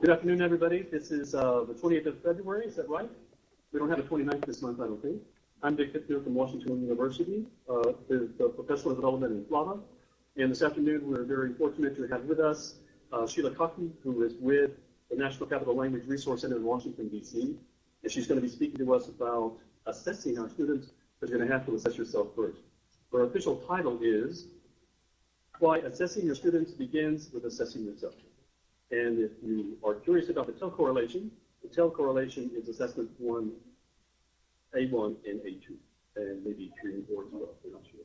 Good afternoon, everybody. This is the 28th of February, is that right? We don't have a 29th this month, I don't think. I'm Dick Fitzgerald from Washington University, the Professional Development in FLAVA. And this afternoon, we're very fortunate to have with us Sheila Cockey, who is with the National Capital Language Resource Center in Washington, D.C. And she's going to be speaking to us about assessing our students, but you're going to have to assess yourself first. Her official title is Why Assessing Your Students Begins with Assessing Yourself. And if you are curious about the TEL correlation is assessment 1, A1, and A2, and maybe 3 and 4 as well. We're not sure.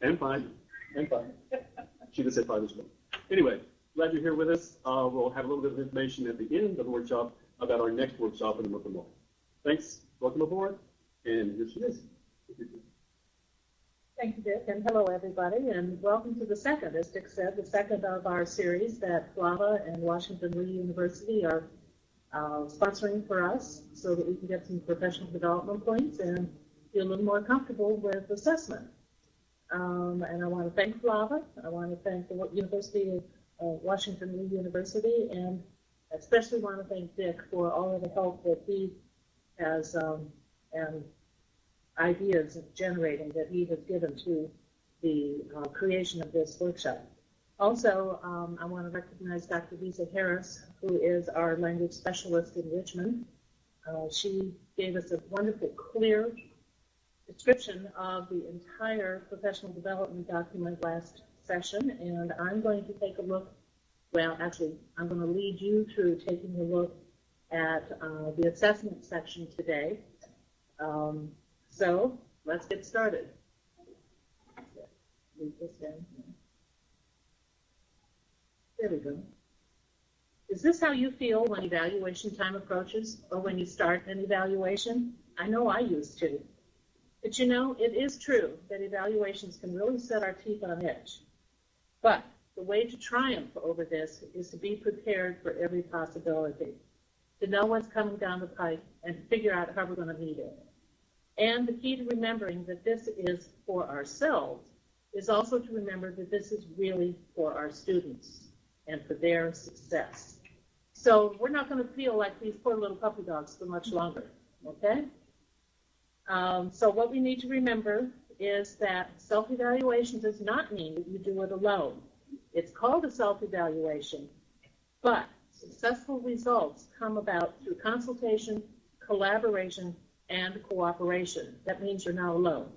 And 5. And 5. She just said 5 as well. Anyway, glad you're here with us. We'll have a little bit of information at the end of the workshop about our next workshop in the month of March. Thanks. Welcome aboard. And here she is. Thank you, Dick, and hello, everybody, and welcome to the second, as Dick said, the second of our series that FLAVA and Washington University are sponsoring for us so that we can get some professional development points and be a little more comfortable with assessment. And I want to thank FLAVA, I want to thank the University of Washington University, and especially want to thank Dick for all of the help that he has and ideas generating that he has given to the creation of this workshop. Also, I want to recognize Dr. Lisa Harris, who is our language specialist in Richmond. She gave us a wonderful, clear description of the entire professional development document last session, and I'm going to take a look, well, actually, I'm going to lead you through taking a look at the assessment section today. So let's get started. Leave this down here. There we go. Is this how you feel when evaluation time approaches, or when you start an evaluation? I know I used to. But you know, it is true that evaluations can really set our teeth on edge. But the way to triumph over this is to be prepared for every possibility, to know what's coming down the pike and figure out how we're going to meet it. And the key to remembering that this is for ourselves is also to remember that this is really for our students and for their success. So we're not going to feel like these poor little puppy dogs for much longer, okay? So what we need to remember is that self-evaluation does not mean that you do it alone. It's called a self-evaluation, but successful results come about through consultation, collaboration, and cooperation. That means you're not alone.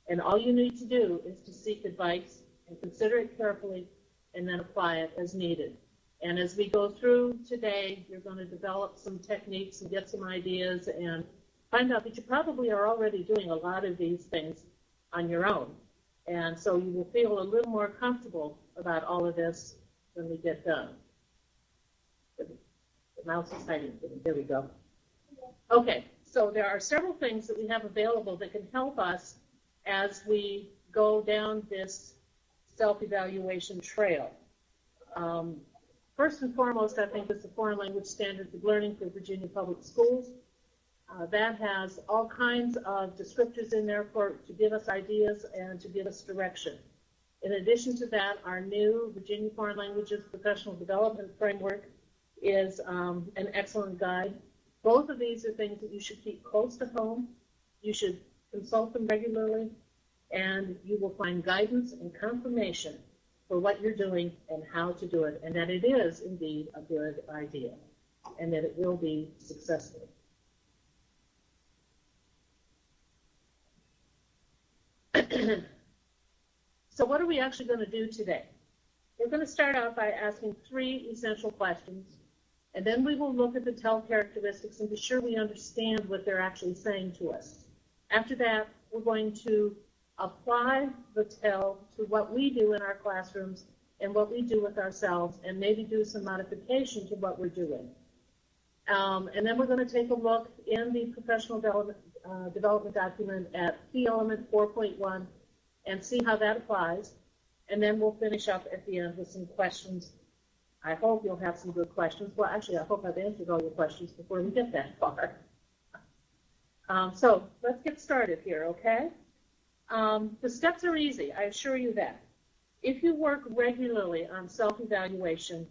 And all you need to do is to seek advice and consider it carefully and then apply it as needed. And as we go through today, you're going to develop some techniques and get some ideas and find out that you probably are already doing a lot of these things on your own. And so you will feel a little more comfortable about all of this when we get done. The mouse is hiding. There we go. Okay. So there are several things that we have available that can help us as we go down this self-evaluation trail. First and foremost, I think, is the Foreign Language Standards of Learning for Virginia Public Schools. That has all kinds of descriptors in there to give us ideas and to give us direction. In addition to that, our new Virginia Foreign Languages Professional Development Framework is an excellent guide. Both of these are things that you should keep close to home. You should consult them regularly, and you will find guidance and confirmation for what you're doing and how to do it, and that it is indeed a good idea, and that it will be successful. So what are we actually going to do today? We're going to start out by asking 3 essential questions. And then we will look at the TEL characteristics and be sure we understand what they're actually saying to us. After that, we're going to apply the TEL to what we do in our classrooms and what we do with ourselves, and maybe do some modification to what we're doing. And then we're going to take a look in the professional development document at key element 4.1 and see how that applies. And then we'll finish up at the end with some questions. I hope you'll have some good questions. Well, actually, I hope I've answered all your questions before we get that far. So let's get started here, okay? The steps are easy, I assure you that. If you work regularly on self-evaluation,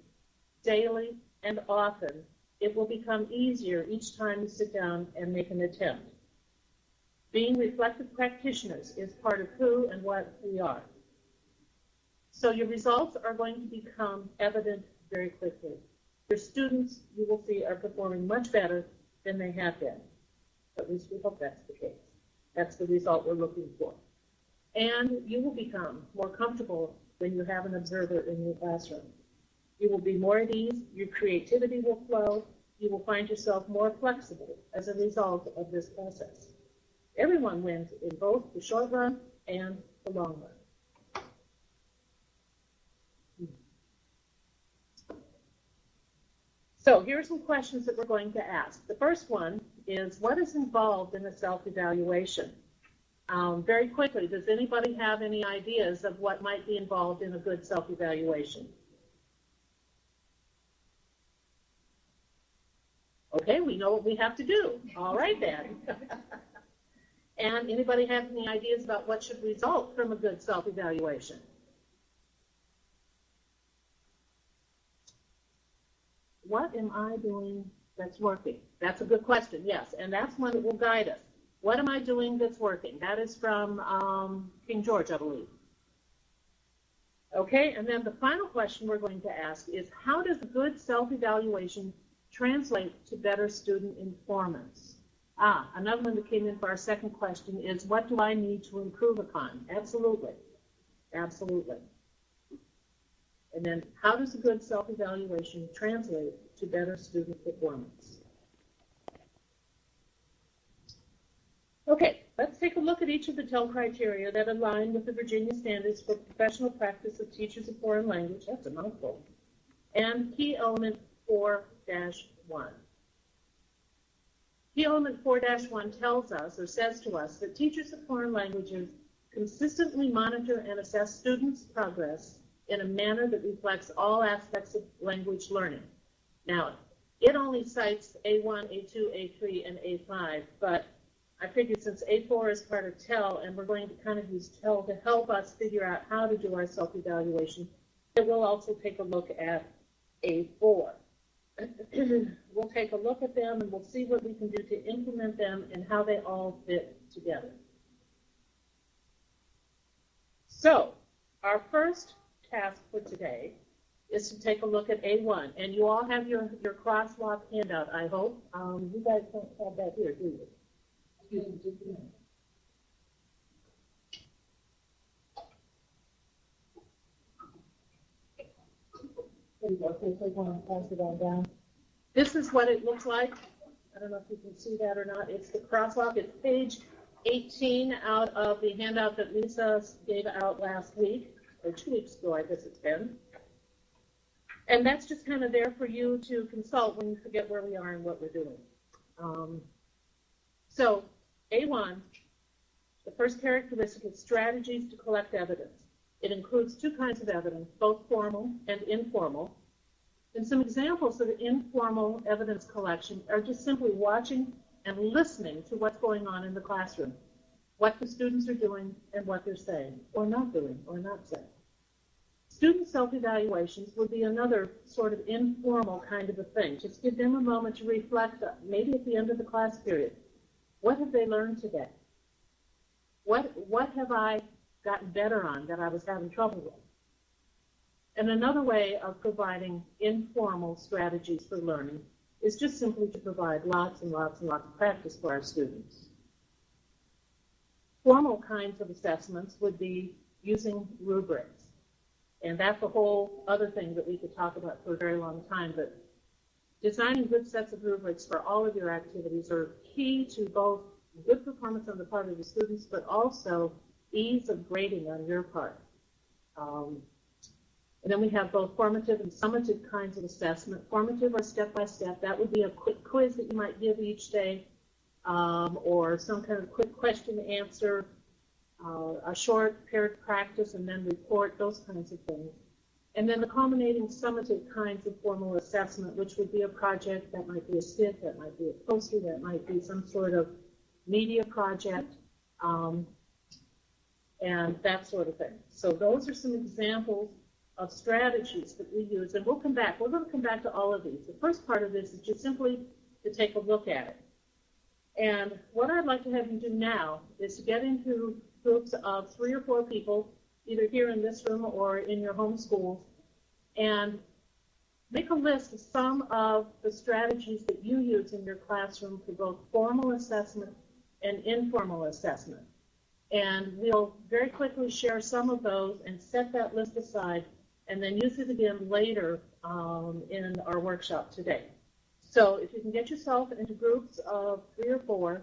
daily, and often, it will become easier each time you sit down and make an attempt. Being reflective practitioners is part of who and what we are. So your results are going to become evident very quickly. Your students, you will see, are performing much better than they have been. At least we hope that's the case. That's the result we're looking for. And you will become more comfortable when you have an observer in your classroom. You will be more at ease, your creativity will flow, you will find yourself more flexible as a result of this process. Everyone wins in both the short run and the long run. So here are some questions that we're going to ask. The first one is, what is involved in a self-evaluation? Very quickly, does anybody have any ideas of what might be involved in a good self-evaluation? Okay, we know what we have to do. All right then. And anybody have any ideas about what should result from a good self-evaluation? What am I doing that's working? That's a good question, yes, and that's one that will guide us. What am I doing that's working? That is from King George, I believe. Okay, and then the final question we're going to ask is, how does a good self-evaluation translate to better student informance? Another one that came in for our second question is, what do I need to improve upon? Absolutely, absolutely. And then, how does a good self-evaluation translate to better student performance? Okay, let's take a look at each of the TEL criteria that align with the Virginia Standards for Professional Practice of Teachers of Foreign Language. That's a mouthful. And key element 4-1. Key element 4-1 tells us, or says to us, that teachers of foreign languages consistently monitor and assess students' progress in a manner that reflects all aspects of language learning. Now, it only cites A1, A2, A3, and A5, but I figured since A4 is part of TEL, and we're going to kind of use TEL to help us figure out how to do our self-evaluation, that we'll also take a look at A4. We'll take a look at them, and we'll see what we can do to implement them and how they all fit together. So, our first task for today is to take a look at A1, and you all have your crosswalk handout, I hope. You guys don't have that here, do you? Excuse me, just a minute. There you go. Okay, take one and pass it on down. This is what it looks like. I don't know if you can see that or not. It's the crosswalk. It's page 18 out of the handout that Lisa gave out last week, or 2 weeks ago, I guess it's been. And that's just kind of there for you to consult when you forget where we are and what we're doing. So, A1, the first characteristic is strategies to collect evidence. It includes 2 kinds of evidence, both formal and informal. And some examples of informal evidence collection are just simply watching and listening to what's going on in the classroom, what the students are doing and what they're saying, or not doing, or not saying. Student self-evaluations would be another sort of informal kind of a thing. Just give them a moment to reflect, maybe at the end of the class period. What have they learned today? What have I gotten better on that I was having trouble with? And another way of providing informal strategies for learning is just simply to provide lots and lots and lots of practice for our students. Formal kinds of assessments would be using rubrics. And that's a whole other thing that we could talk about for a very long time, but designing good sets of rubrics for all of your activities are key to both good performance on the part of the students, but also ease of grading on your part. And then we have both formative and summative kinds of assessment. Formative or step-by-step, that would be a quick quiz that you might give each day, or some kind of quick question answer, a short paired practice and then report, those kinds of things. And then the culminating summative kinds of formal assessment, which would be a project, that might be a skit, that might be a poster, that might be some sort of media project, and that sort of thing. So those are some examples of strategies that we use, and we'll come back. We're going to come back to all of these. The first part of this is just simply to take a look at it. And what I'd like to have you do now is to get into groups of 3 or 4 people, either here in this room or in your home schools, and make a list of some of the strategies that you use in your classroom for both formal assessment and informal assessment. And we'll very quickly share some of those and set that list aside, and then use it again later in our workshop today. So if you can get yourself into groups of 3 or 4,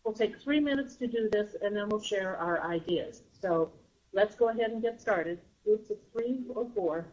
we'll take 3 minutes to do this, and then we'll share our ideas. So let's go ahead and get started. Groups of 3 or 4.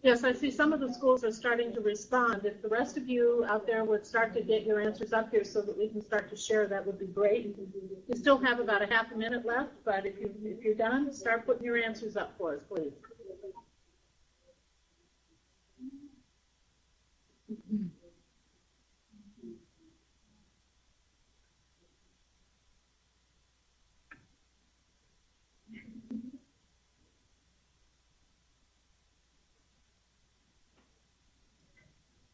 Yes, I see some of the schools are starting to respond. If the rest of you out there would start to get your answers up here so that we can start to share, that would be great. We still have about a half a minute left, but if you're done, start putting your answers up for us, please.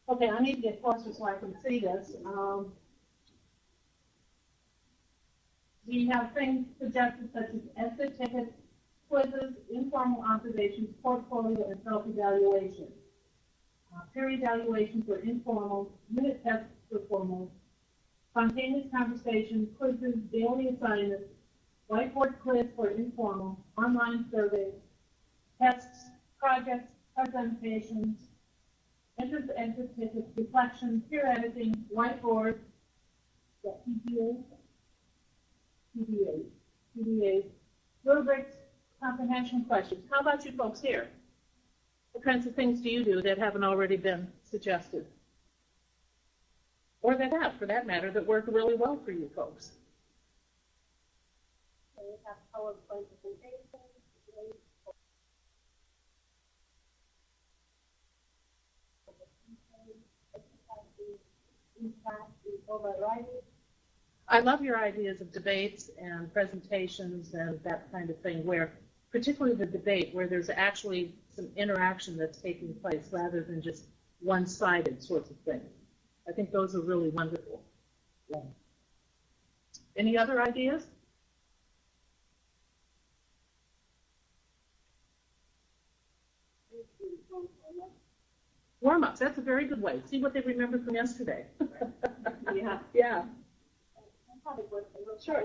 Okay, I need to get closer so I can see this. We have things suggested such as exit tickets, quizzes, informal observations, portfolio, and self-evaluation. Peer evaluations for informal, unit tests for formal, spontaneous conversation, quizzes, daily assignments, whiteboard quiz for informal, online surveys, tests, projects, presentations, entrance exit tickets, reflection, peer editing, whiteboard, PDAs, rubrics, comprehension questions. How about you folks here? What kinds of things do you do that haven't already been suggested? Or that have, for that matter, that work really well for you folks? We have PowerPoint presentation. I love your ideas of debates and presentations and that kind of thing, where particularly the debate where there's actually some interaction that's taking place rather than just one-sided sorts of things. I think those are really wonderful. Yeah. Any other ideas? Warm-ups, that's a very good way. See what they remember from yesterday. Yeah. Yeah. Sure.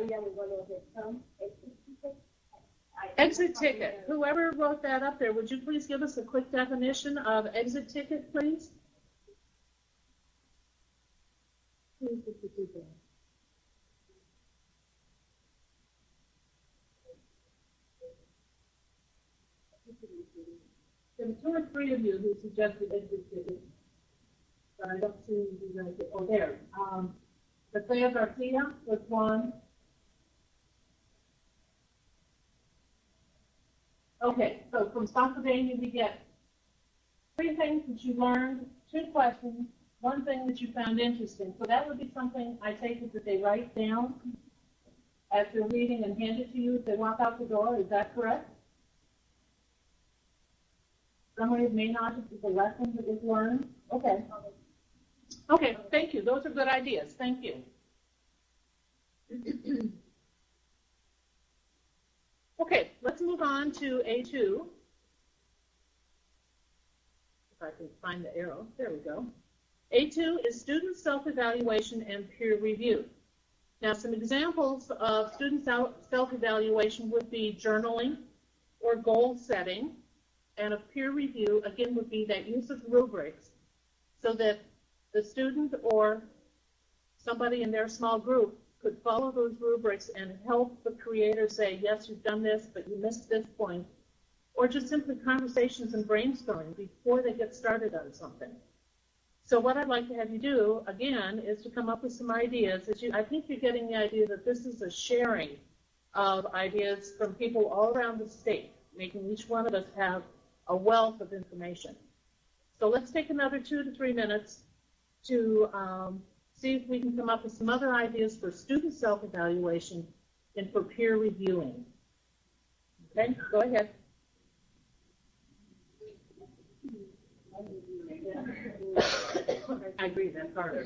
Exit ticket. Whoever wrote that up there, would you please give us a quick definition of exit ticket, please? There were 2 or 3 of you who suggested exit tickets, but I don't see you guys. Oh, there. The Claire Garcia was one. Okay, so from Pennsylvania we get 3 things that you learned, 2 questions, 1 thing that you found interesting. So that would be something I take it that they write down as they're reading and hand it to you as they walk out the door. Is that correct? Summary of main objects of the lesson that was learned. Okay. Okay, thank you. Those are good ideas. Thank you. Okay, let's move on to A2. If I can find the arrow. There we go. A2 is student self-evaluation and peer review. Now, some examples of student self-evaluation would be journaling or goal setting, and a peer review, again, would be that use of rubrics so that the student or somebody in their small group could follow those rubrics and help the creator say, yes, you've done this, but you missed this point, or just simply conversations and brainstorming before they get started on something. So what I'd like to have you do, again, is to come up with some ideas. I think you're getting the idea that this is a sharing of ideas from people all around the state, making each one of us have a wealth of information. So let's take another 2 to 3 minutes to see if we can come up with some other ideas for student self-evaluation and for peer reviewing. Okay, go ahead. I agree, that's harder.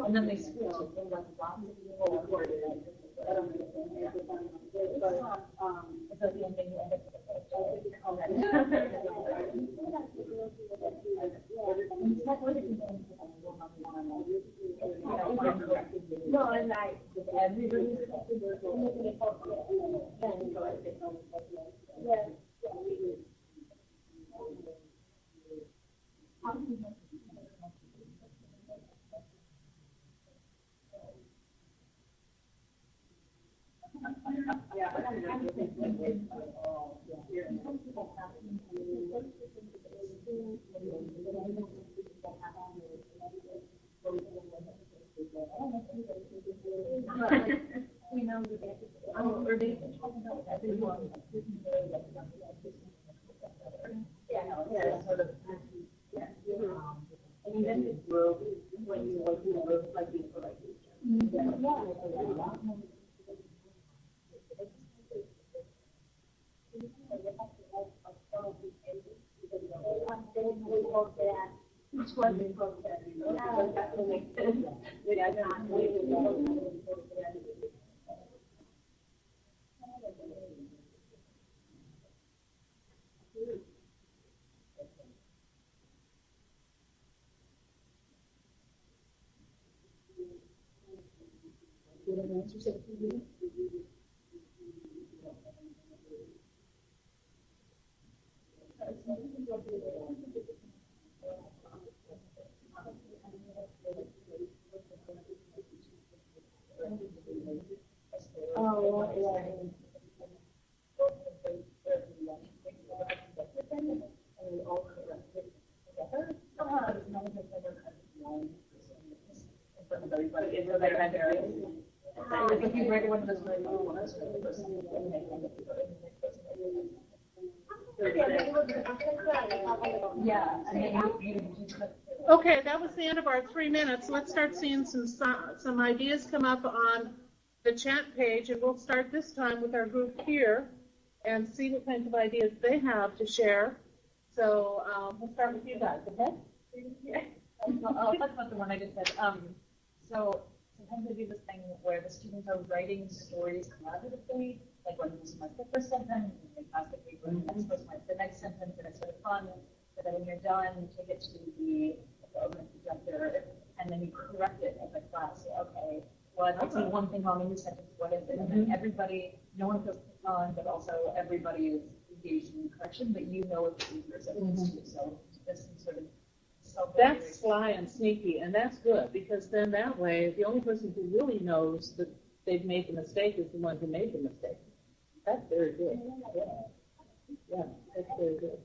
And then they switch it. No, and I, everybody, so they had areas. If you write one of those very low ones, yeah, I mean, you Okay, that was the end of our 3 minutes. Let's start seeing some ideas come up on the chat page, and we'll start this time with our group here and see what kinds of ideas they have to share. So we'll start with you guys, okay? I'll talk about the one I just said. So sometimes I do this thing where the students are writing stories collaboratively, like one person writes the first sentence, and they pass the paper, and the next person writes the next sentence, and it's sort of fun. So that when you're done, you take it to the projector, and then you correct it as a class. So, okay, well, I see one thing wrong in this sentence. What is it? And then everybody, no one feels picked on, but also everybody is engaged in correction, but you know what the user is supposed to. So there's some sort of That's sly and sneaky, and that's good, because then that way, the only person who really knows that they've made the mistake is the one who made the mistake. That's very good. Yeah, that's very good.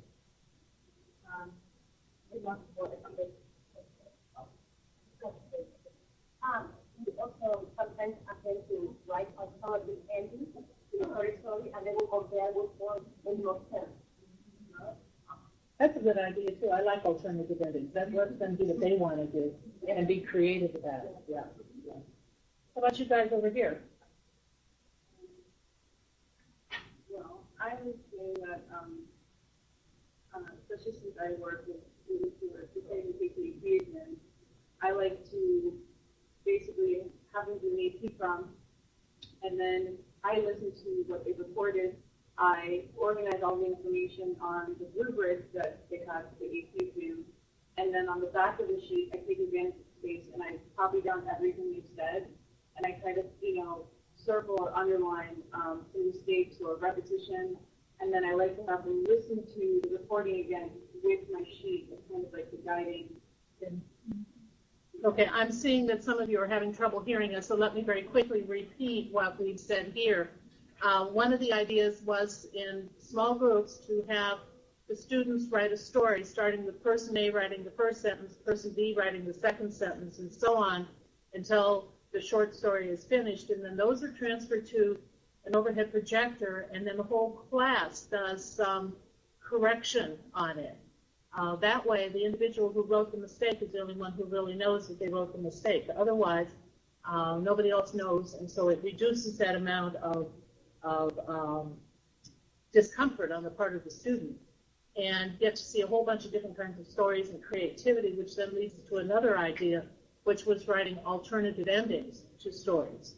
Also, sometimes I tend to write on some of the endings in the story, and then we compare with one in yourself. That's a good idea too. I like alternative endings. That lets them do what they want to do and be creative about it. Yeah. How about you guys over here? Well, I would say that, especially since I work with students who are preparing to take the exam, I like to basically have them do an AP prompt, and then I listen to what they recorded. I organize all the information on the rubric that they have for the AP exam, and then on the back of the sheet, I take advantage of space and I copy down everything you've said, and I kind of, circle or underline some mistakes or repetition, and then I like to have them listen to the recording again with my sheet as kind of like the guiding. Okay, I'm seeing that some of you are having trouble hearing us, so let me very quickly repeat what we've said here. One of the ideas was in small groups to have the students write a story, starting with person A writing the first sentence, person B writing the second sentence, and so on until the short story is finished. And then those are transferred to an overhead projector, and then the whole class does some correction on it. That way, the individual who wrote the mistake is the only one who really knows that they wrote the mistake. Otherwise, nobody else knows, and so it reduces that amount of discomfort on the part of the student, and get to see a whole bunch of different kinds of stories and creativity, which then leads to another idea, which was writing alternative endings to stories,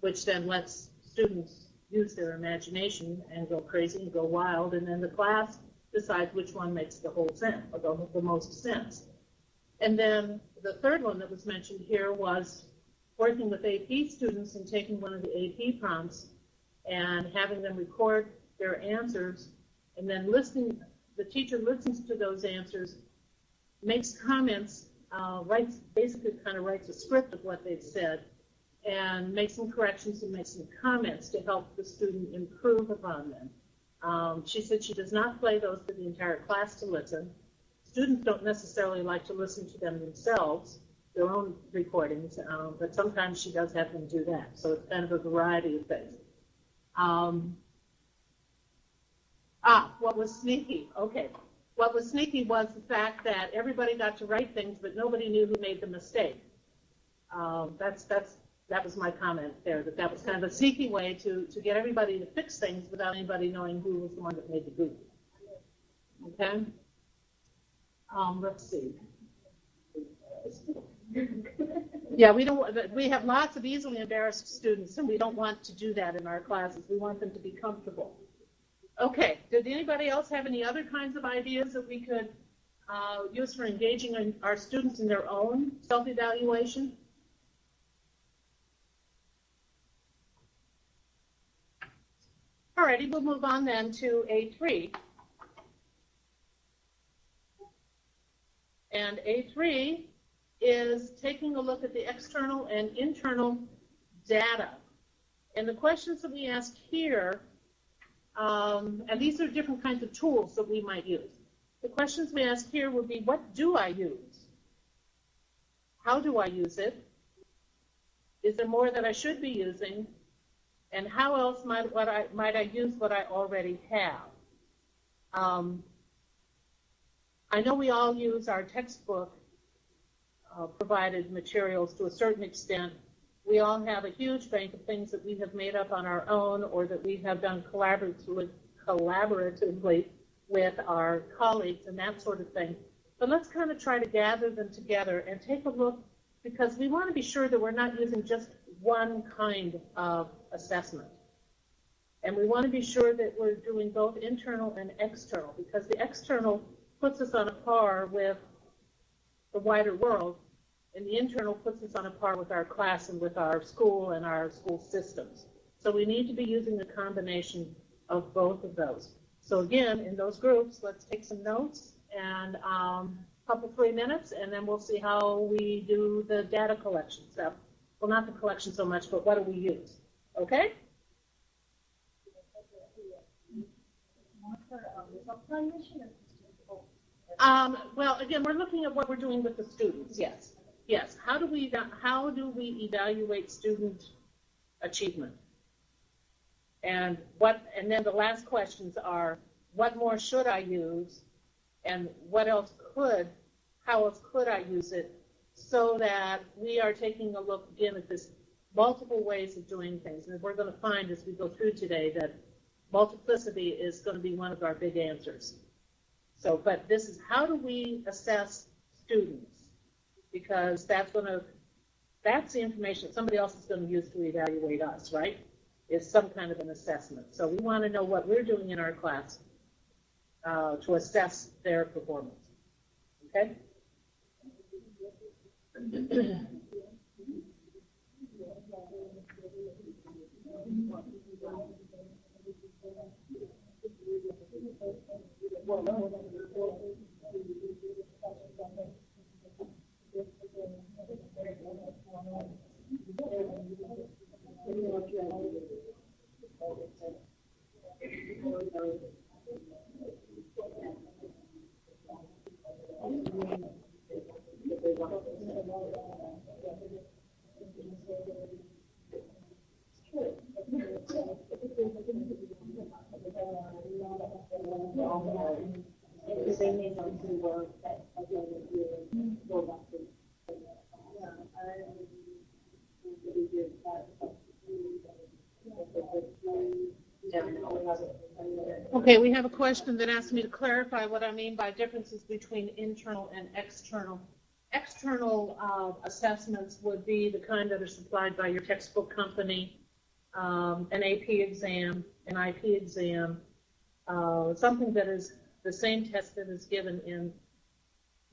which then lets students use their imagination and go crazy and go wild, and then the class decides which one makes the whole sense, or the most sense. And then the third one that was mentioned here was working with AP students and taking one of the AP prompts and having them record their answers, and then the teacher listens to those answers, makes comments, basically kind of writes a script of what they've said, and makes some corrections and makes some comments to help the student improve upon them. She said she does not play those for the entire class to listen. Students don't necessarily like to listen to them themselves, their own recordings, but sometimes she does have them do that. So it's kind of a variety of things. What was sneaky? Okay. What was sneaky was the fact that everybody got to write things, but nobody knew who made the mistake. That was my comment there, that was kind of a sneaky way to get everybody to fix things without anybody knowing who was the one that made the goof. Okay? Let's see. Yeah, we have lots of easily embarrassed students, and we don't want to do that in our classes. We want them to be comfortable. Okay, did anybody else have any other kinds of ideas that we could use for engaging our students in their own self-evaluation? Alrighty, we'll move on then to A3. And A3 is taking a look at the external and internal data. And the questions that we ask here, and these are different kinds of tools that we might use. The questions we ask here would be, what do I use? How do I use it? Is there more that I should be using? And how else might I use what I already have? I know we all use our textbook provided materials to a certain extent. We all have a huge bank of things that we have made up on our own or that we have done collaboratively with our colleagues and that sort of thing. But let's kind of try to gather them together and take a look, because we want to be sure that we're not using just one kind of assessment. And we want to be sure that we're doing both internal and external, because the external puts us on a par with the wider world, and the internal puts us on a par with our class and with our school and our school systems. So we need to be using a combination of both of those. So again, in those groups, let's take some notes and a couple 3 minutes, and then we'll see how we do the data collection stuff. Well, not the collection so much, but what do we use? Okay? Well, again, we're looking at what we're doing with the students. Yes, yes. How do we evaluate student achievement? And then the last questions are, what more should I use, and how else could I use it, so that we are taking a look again at this multiple ways of doing things. And we're going to find as we go through today that multiplicity is going to be one of our big answers. So, but this is, how do we assess students? Because that's the information that somebody else is going to use to evaluate us, right? Is some kind of an assessment. So we want to know what we're doing in our class to assess their performance. Okay? Okay, we have a question that asks me to clarify what I mean by differences between internal and external. External assessments would be the kind that are supplied by your textbook company, an AP exam, an IP exam, something that is the same test that is given in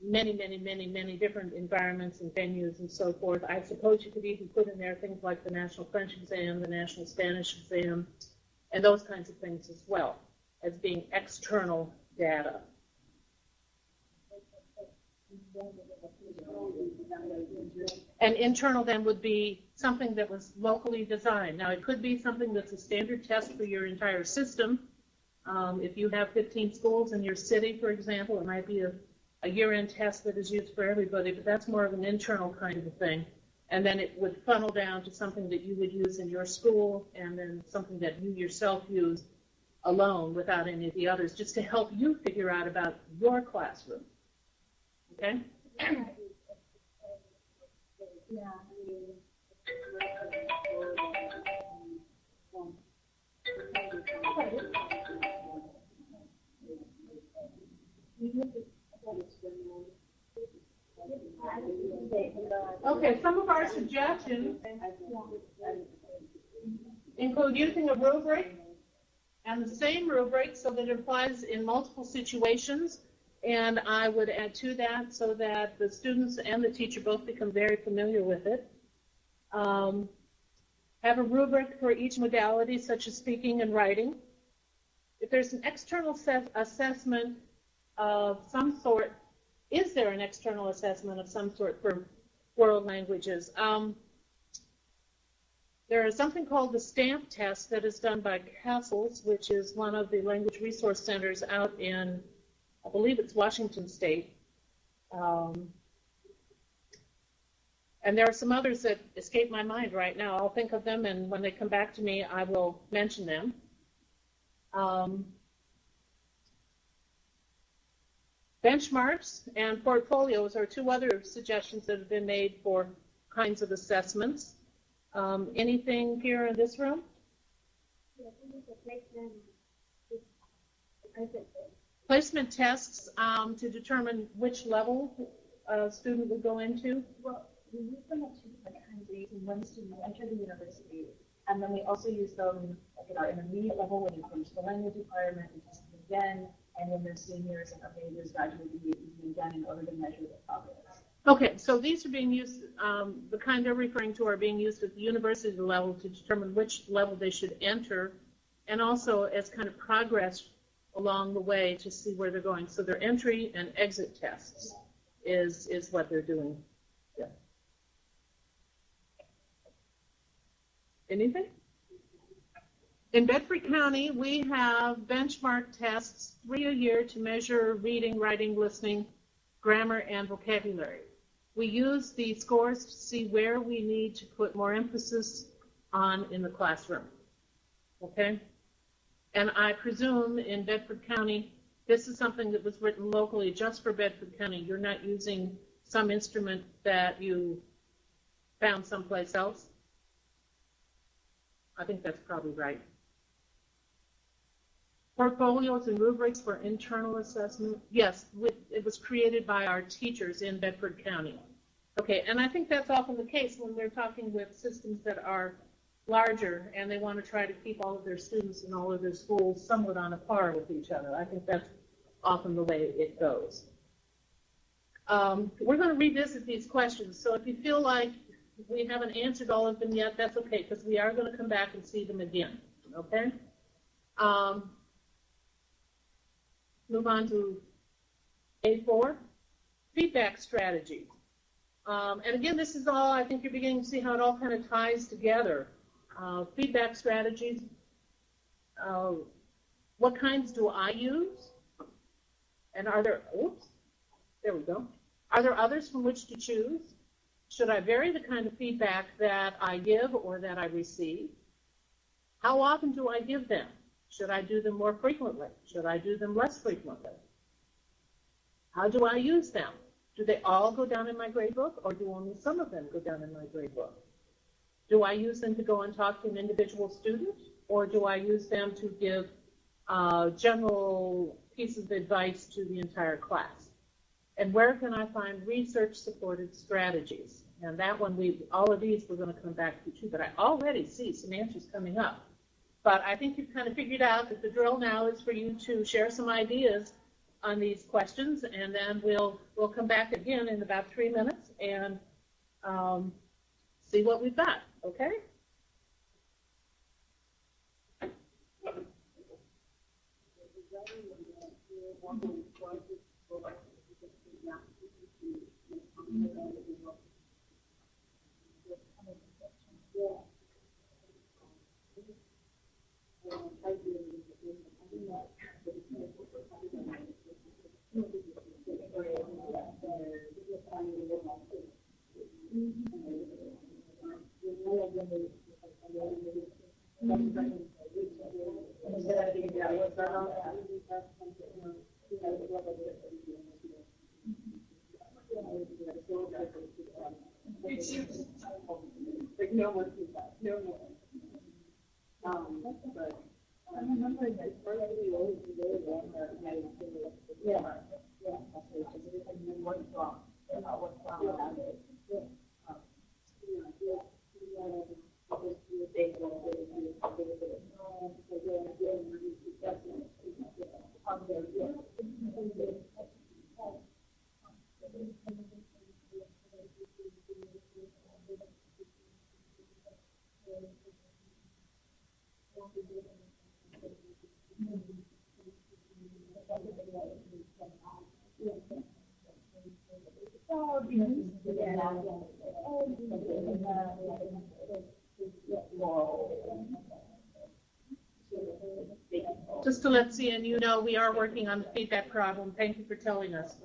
many, many, many, many different environments and venues and so forth. I suppose you could even put in there things like the National French exam, the National Spanish exam, and those kinds of things as well, as being external data. And internal then would be something that was locally designed. Now it could be something that's a standard test for your entire system. If you have 15 schools in your city, for example, it might be a year-end test that is used for everybody, but that's more of an internal kind of a thing. And then it would funnel down to something that you would use in your school, and then something that you yourself use alone without any of the others, just to help you figure out about your classroom. Okay? Yeah. Okay, some of our suggestions include using a rubric, and the same rubric so that it applies in multiple situations. And I would add to that so that the students and the teacher both become very familiar with it. Have a rubric for each modality, such as speaking and writing. If there's an external assessment of some sort, is there an external assessment of some sort for world languages? There is something called the STAMP test that is done by Castles, which is one of the language resource centers out in, I believe it's Washington State. And there are some others that escape my mind right now. I'll think of them, and when they come back to me, I will mention them. Benchmarks and portfolios are two other suggestions that have been made for kinds of assessments. Anything here in this room? Placement tests to determine which level a student would go into? Well, we use them at two different times. We use them when students enter the university, and then we also use them like at our intermediate level when you finish the language requirement, we test them again, and when they're seniors and upper years graduating, we use them again in order to measure their progress. Okay, so these are being used, the kind they're referring to are being used at the university level to determine which level they should enter, and also as kind of progress along the way to see where they're going. So their entry and exit tests is what they're doing. Yeah. Anything? In Bedford County, we have benchmark tests, 3 a year, to measure reading, writing, listening, grammar, and vocabulary. We use the scores to see where we need to put more emphasis on in the classroom. Okay? And I presume in Bedford County, this is something that was written locally just for Bedford County. You're not using some instrument that you found someplace else. I think that's probably right. Portfolios and rubrics for internal assessment. Yes, it was created by our teachers in Bedford County. Okay, and I think that's often the case when they're talking with systems that are larger and they want to try to keep all of their students in all of their schools somewhat on a par with each other. I think that's often the way it goes. We're going to revisit these questions, so if you feel like we haven't answered all of them yet, that's okay, because we are going to come back and see them again, okay? Move on to A4, feedback strategy. And again, this is all, I think you're beginning to see how it all kind of ties together. Feedback strategies, what kinds do I use? And are there, oops, there we go. Are there others from which to choose? Should I vary the kind of feedback that I give or that I receive? How often do I give them? Should I do them more frequently? Should I do them less frequently? How do I use them? Do they all go down in my grade book, or do only some of them go down in my grade book? Do I use them to go and talk to an individual student, or do I use them to give general pieces of advice to the entire class? And where can I find research-supported strategies? And that one, all of these we're going to come back to too, but I already see some answers coming up. But I think you've kind of figured out that the drill now is for you to share some ideas on these questions, and then we'll come back again in about 3 minutes and see what we've got, okay? No more feedback. No more. But I remember my first video what's wrong about it. Just to let CNU you know, we are working on the feedback problem. Thank you for telling us.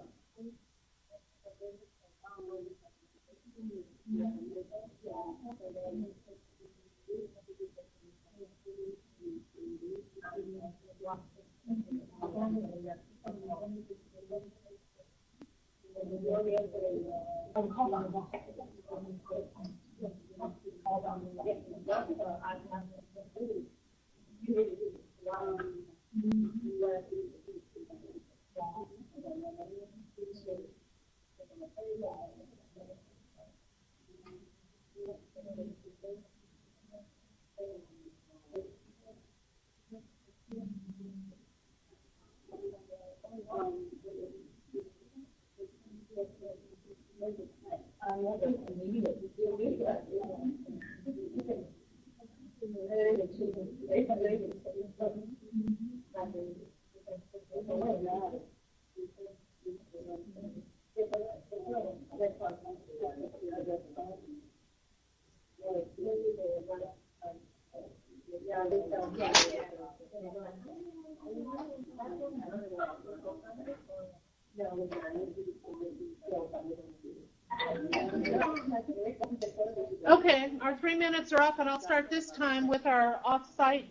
Okay, our 3 minutes are up, and I'll start this time with our off-site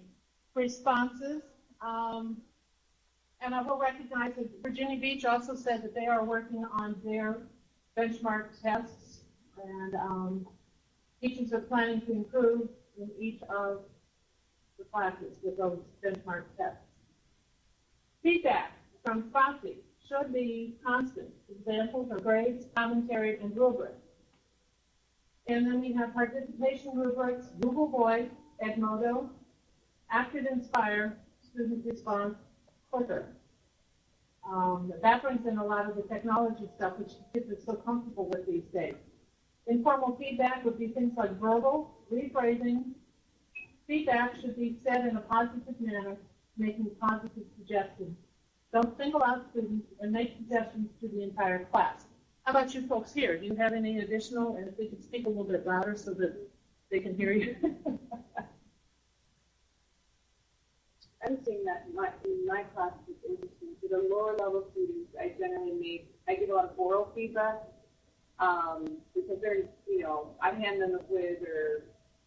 responses. And I will recognize that Virginia Beach also said that they are working on their benchmark tests, and teachers are planning to improve in each of the classes with those benchmark tests. Feedback from Cockey should be constant. Examples are grades, commentary, and rubrics. And then we have participation rubrics, Google Voice, Edmodo, Active Inspire, Student Response, Clicker. That brings in a lot of the technology stuff, which kids are so comfortable with these days. Informal feedback would be things like verbal, rephrasing. Feedback should be said in a positive manner, making positive suggestions. Don't single out students and make suggestions to the entire class. How about you folks here? Do you have any additional, and if we could speak a little bit louder so that they can hear you? I'm seeing that in my class is interesting. For the lower level students, I give a lot of oral feedback because they're, I hand them a quiz or,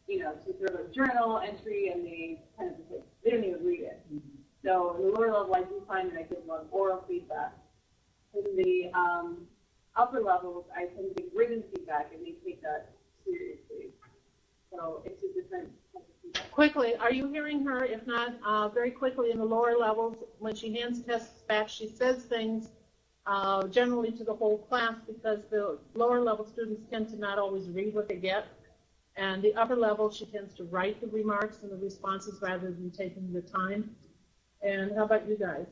some sort of journal entry, and they kind of they don't even read it. So in the lower level, I do find that I give a lot of oral feedback. In the upper levels, I tend to give written feedback, and they take that seriously. So it's a different type of feedback. Quickly, are you hearing her? If not, very quickly in the lower levels, when she hands tests back, she says things generally to the whole class because the lower level students tend to not always read what they get. And the upper level, she tends to write the remarks and the responses rather than taking the time. And how about you guys?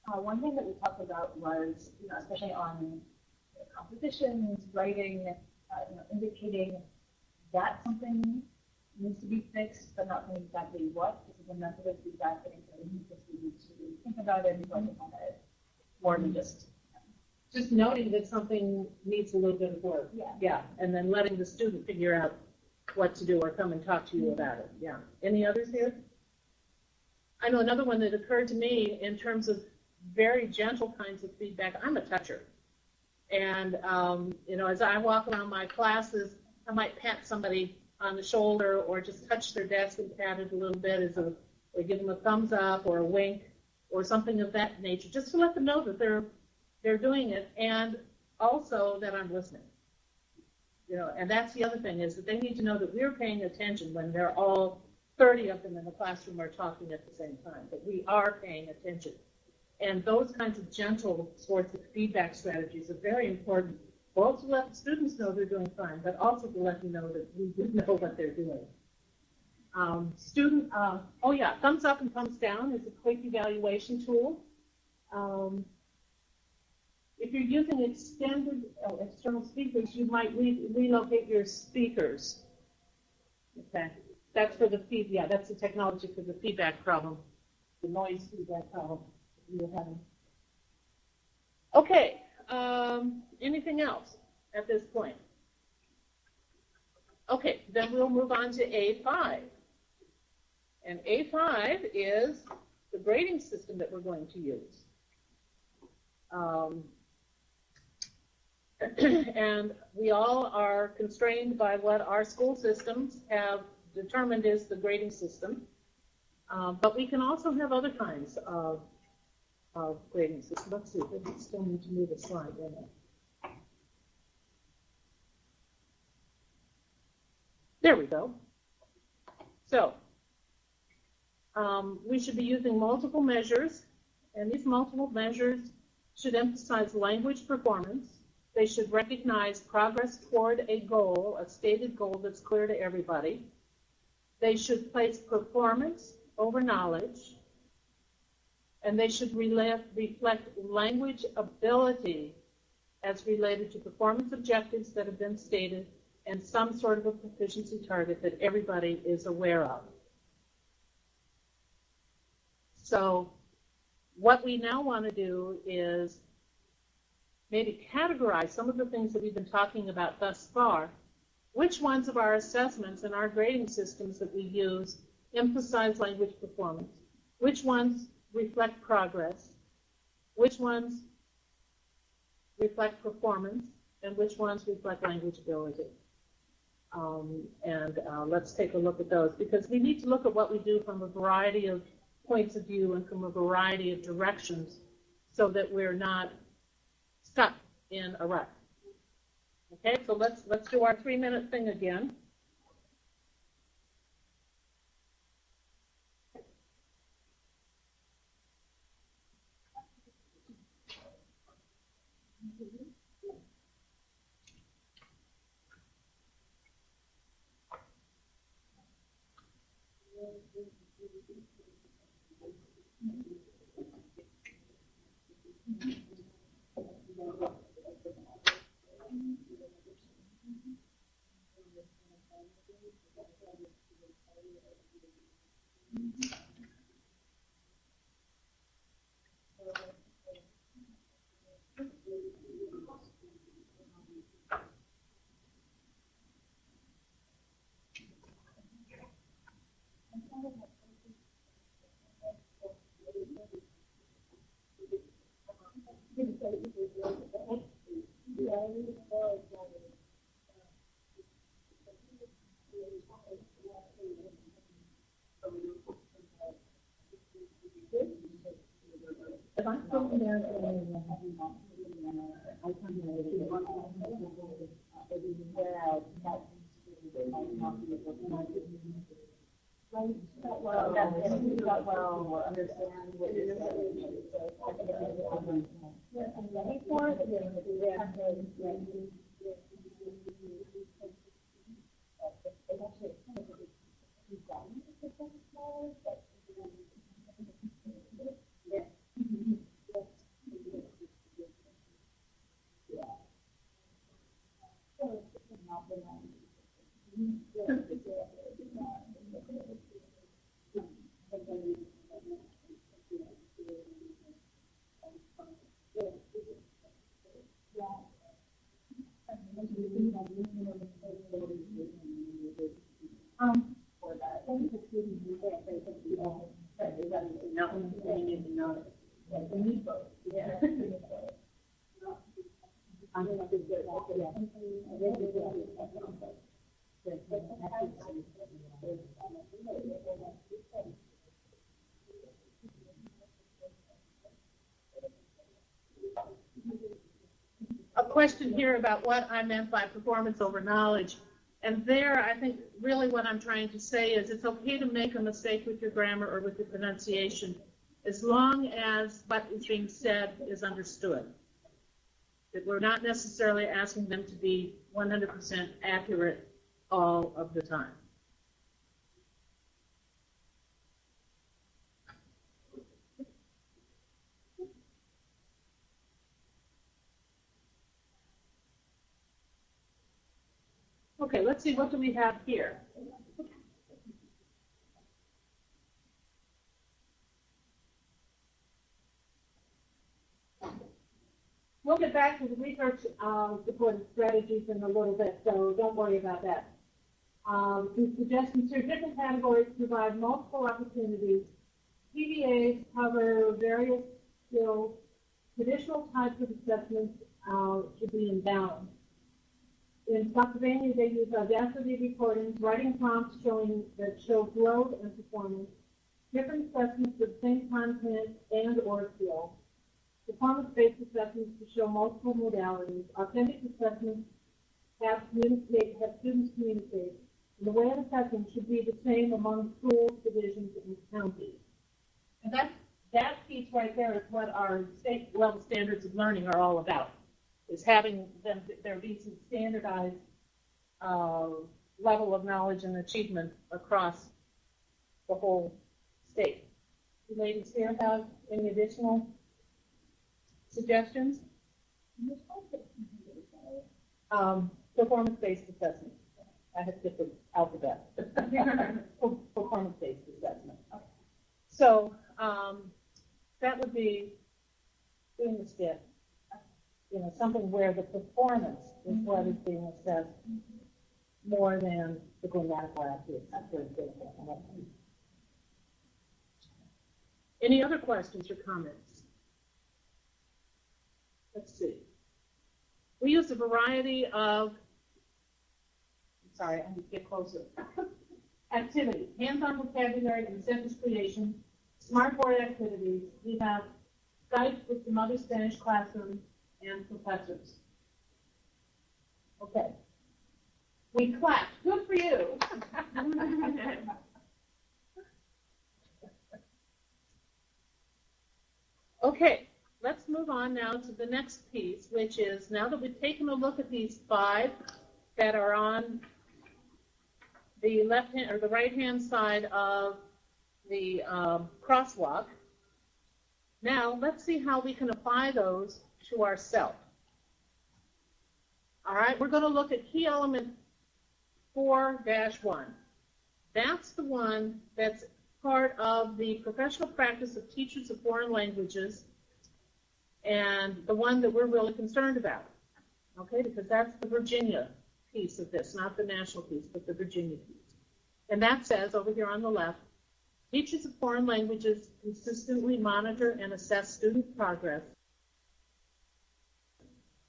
One thing that we talked about was, especially on compositions, writing, indicating that something needs to be fixed, but not knowing exactly what. This is a method of feedback that encourages the student to think about it and work on it more than just noting that something needs a little bit of work. Yeah, and then letting the student figure out what to do or come and talk to you about it. Yeah. Any others here? I know another one that occurred to me in terms of very gentle kinds of feedback. I'm a toucher. And, as I walk around my classes, I might pat somebody on the shoulder or just touch their desk and pat it a little bit or give them a thumbs up or a wink or something of that nature, just to let them know that they're doing it and also that I'm listening. And that's the other thing is that they need to know that we're paying attention when they're all 30 of them in the classroom are talking at the same time, that we are paying attention. And those kinds of gentle sorts of feedback strategies are very important, both to let the students know they're doing fine, but also to let them know that we do know what they're doing. Thumbs up and thumbs down is a quick evaluation tool. If you're using extended external speakers, you might relocate your speakers. Okay, that's for the that's the technology for the feedback problem, the noise feedback problem you're having. Okay, anything else at this point? Okay, then we'll move on to A5. And A5 is the grading system that we're going to use. And we all are constrained by what our school systems have determined is the grading system. But we can also have other kinds of grading systems. Let's see, I still need to move a slide. There we go. So we should be using multiple measures, and these multiple measures should emphasize language performance. They should recognize progress toward a goal, a stated goal that's clear to everybody. They should place performance over knowledge, and they should reflect language ability as related to performance objectives that have been stated and some sort of a proficiency target that everybody is aware of. So what we now want to do is maybe categorize some of the things that we've been talking about thus far. Which ones of our assessments and our grading systems that we use emphasize language performance? Which ones reflect progress? Which ones reflect performance? And which ones reflect language ability? Let's take a look at those, because we need to look at what we do from a variety of points of view and from a variety of directions so that we're not stuck in a rut. Okay, so let's do our 3-minute thing again. A question here about what I meant by performance over knowledge. And there, I think really what I'm trying to say is it's okay to make a mistake with your grammar or with your pronunciation as long as what is being said is understood. That we're not necessarily asking them to be 100% accurate all of the time. Okay, let's see, what do we have here? We'll get back to the research supported strategies in a little bit, so don't worry about that. The suggestions here, different categories provide multiple opportunities. PBAs cover various skills, traditional types of assessments should be in balance. In Pennsylvania, they use audacity recordings, writing prompts that show growth and performance, different assessments with the same content and or skill, performance-based assessments to show multiple modalities, authentic assessments have students communicate. And the way of assessment should be the same among schools, divisions, and counties. And that piece right there is what our state level standards of learning are all about, is having them, there be some standardized level of knowledge and achievement across the whole state. You ladies here have any additional suggestions? Performance-based assessment. I have different alphabet. Performance-based assessment. So that would be doing the STIP. You know, something where the performance is what is being assessed more than the grammatical accuracy, for example. Any other questions or comments? Let's see. We use a variety of, I need to get closer. Activities, hands-on vocabulary and sentence creation, smartboard activities. We have Skype with some other Spanish classrooms and professors. Okay. We clapped. Good for you. Okay, let's move on now to the next piece, which is, now that we've taken a look at these 5 that are on the left hand or the right hand side of the crosswalk, now let's see how we can apply those to ourselves. All right, we're going to look at key element 4-1. That's the one that's part of the professional practice of teachers of foreign languages, and the one that we're really concerned about, okay, because that's the Virginia piece of this, not the national piece, but the Virginia piece. And that says over here on the left, teachers of foreign languages consistently monitor and assess student progress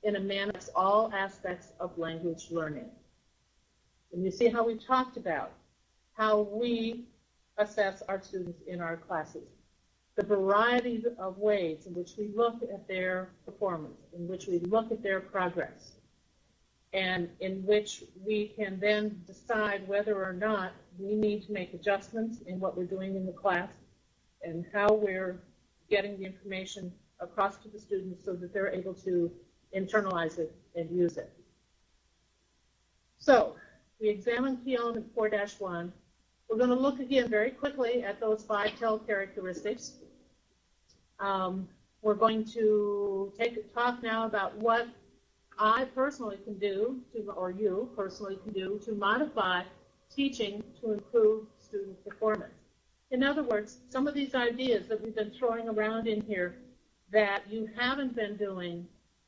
in a manner that all aspects of language learning. And you see how we talked about how we assess our students in our classes. The variety of ways in which we look at their performance, in which we look at their progress, and in which we can then decide whether or not we need to make adjustments in what we're doing in the class and how we're getting the information across to the students so that they're able to internalize it and use it. So we examined key element 4-1. We're going to look again very quickly at those 5 TEL characteristics. We're going to talk now about what I personally can do, or you personally can do, to modify teaching to improve student performance. In other words, some of these ideas that we've been throwing around in here that you haven't been doing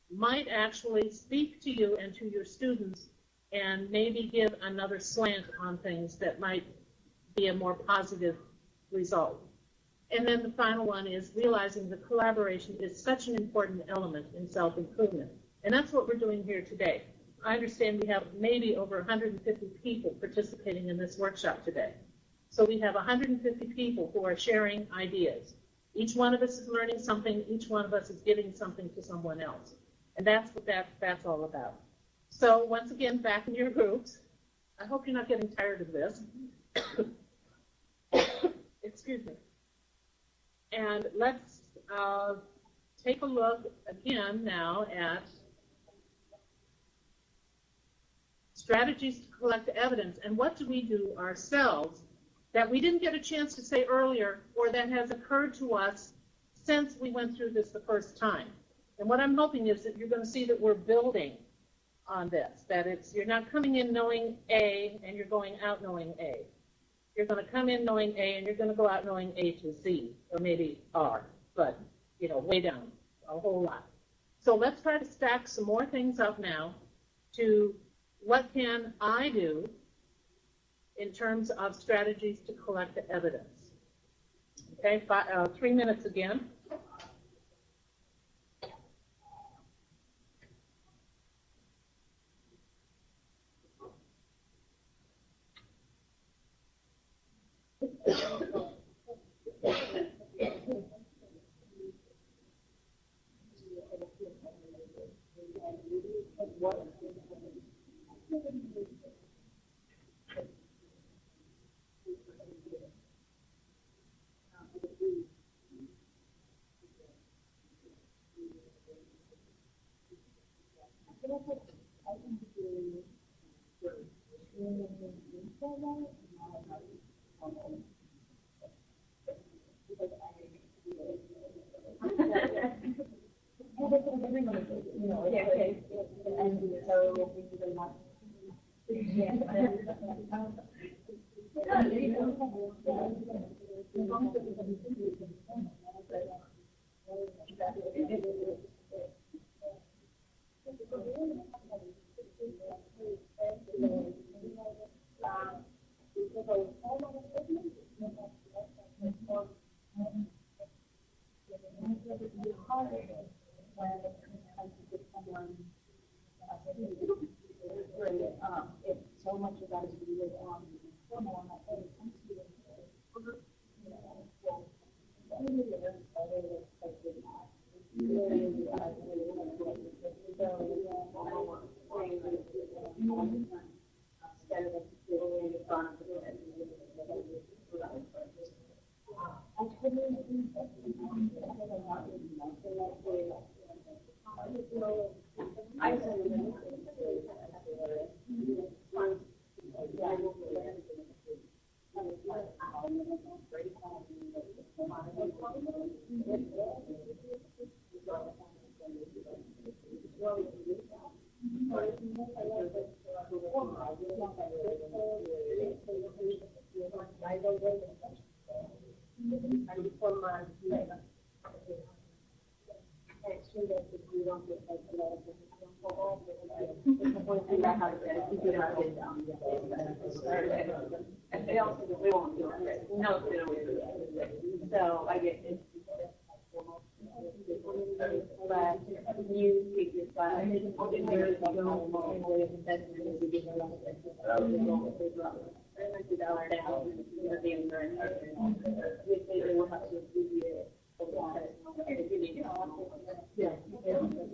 might actually speak to you and to your students and maybe give another slant on things that might be a more positive result. And then the final one is realizing that collaboration is such an important element in self-improvement. And that's what we're doing here today. I understand we have maybe over 150 people participating in this workshop today. So we have 150 people who are sharing ideas. Each one of us is learning something. Each one of us is giving something to someone else. And that's what that's all about. So once again, back in your groups. I hope you're not getting tired of this. Excuse me. And let's take a look again now at strategies to collect evidence. And what do we do ourselves that we didn't get a chance to say earlier, or that has occurred to us since we went through this the first time? And what I'm hoping is that you're going to see that we're building on this, that you're not coming in knowing A and you're going out knowing A. You're going to come in knowing A and you're going to go out knowing A to Z, or maybe R, but, way down a whole lot. So let's try to stack some more things up now to what can I do in terms of strategies to collect the evidence. Okay, 3 minutes again. So much of that is really formal, and I think it comes to So I get it. But you take your class,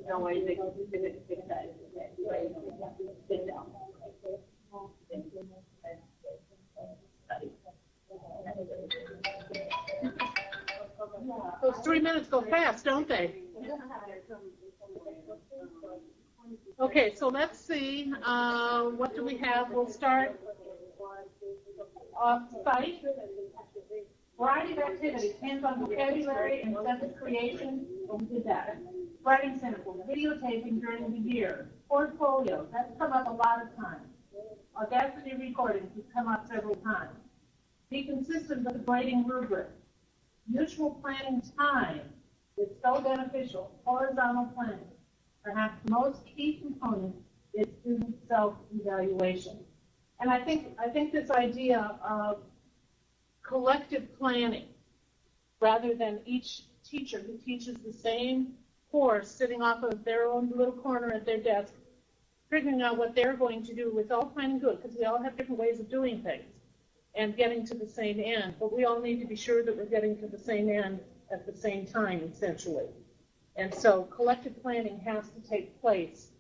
no way they can fix that. Sit down. Those 3 minutes go fast, don't they? Okay, so let's see. What do we have? We'll start off-site. Variety of activities, hands-on vocabulary and sentence creation. Well, we did that. Writing samples, videotaping during the year, portfolios. That's come up a lot of times. Audacity recordings has come up several times. Be consistent with the grading rubric. Mutual planning time is so beneficial. Horizontal planning. Perhaps the most key component is student self-evaluation. And I think this idea of collective planning, rather than each teacher who teaches the same course sitting off of their own little corner at their desk, figuring out what they're going to do. It's all fine and good because we all have different ways of doing things and getting to the same end. But we all need to be sure that we're getting to the same end at the same time, essentially. And so collective planning has to take place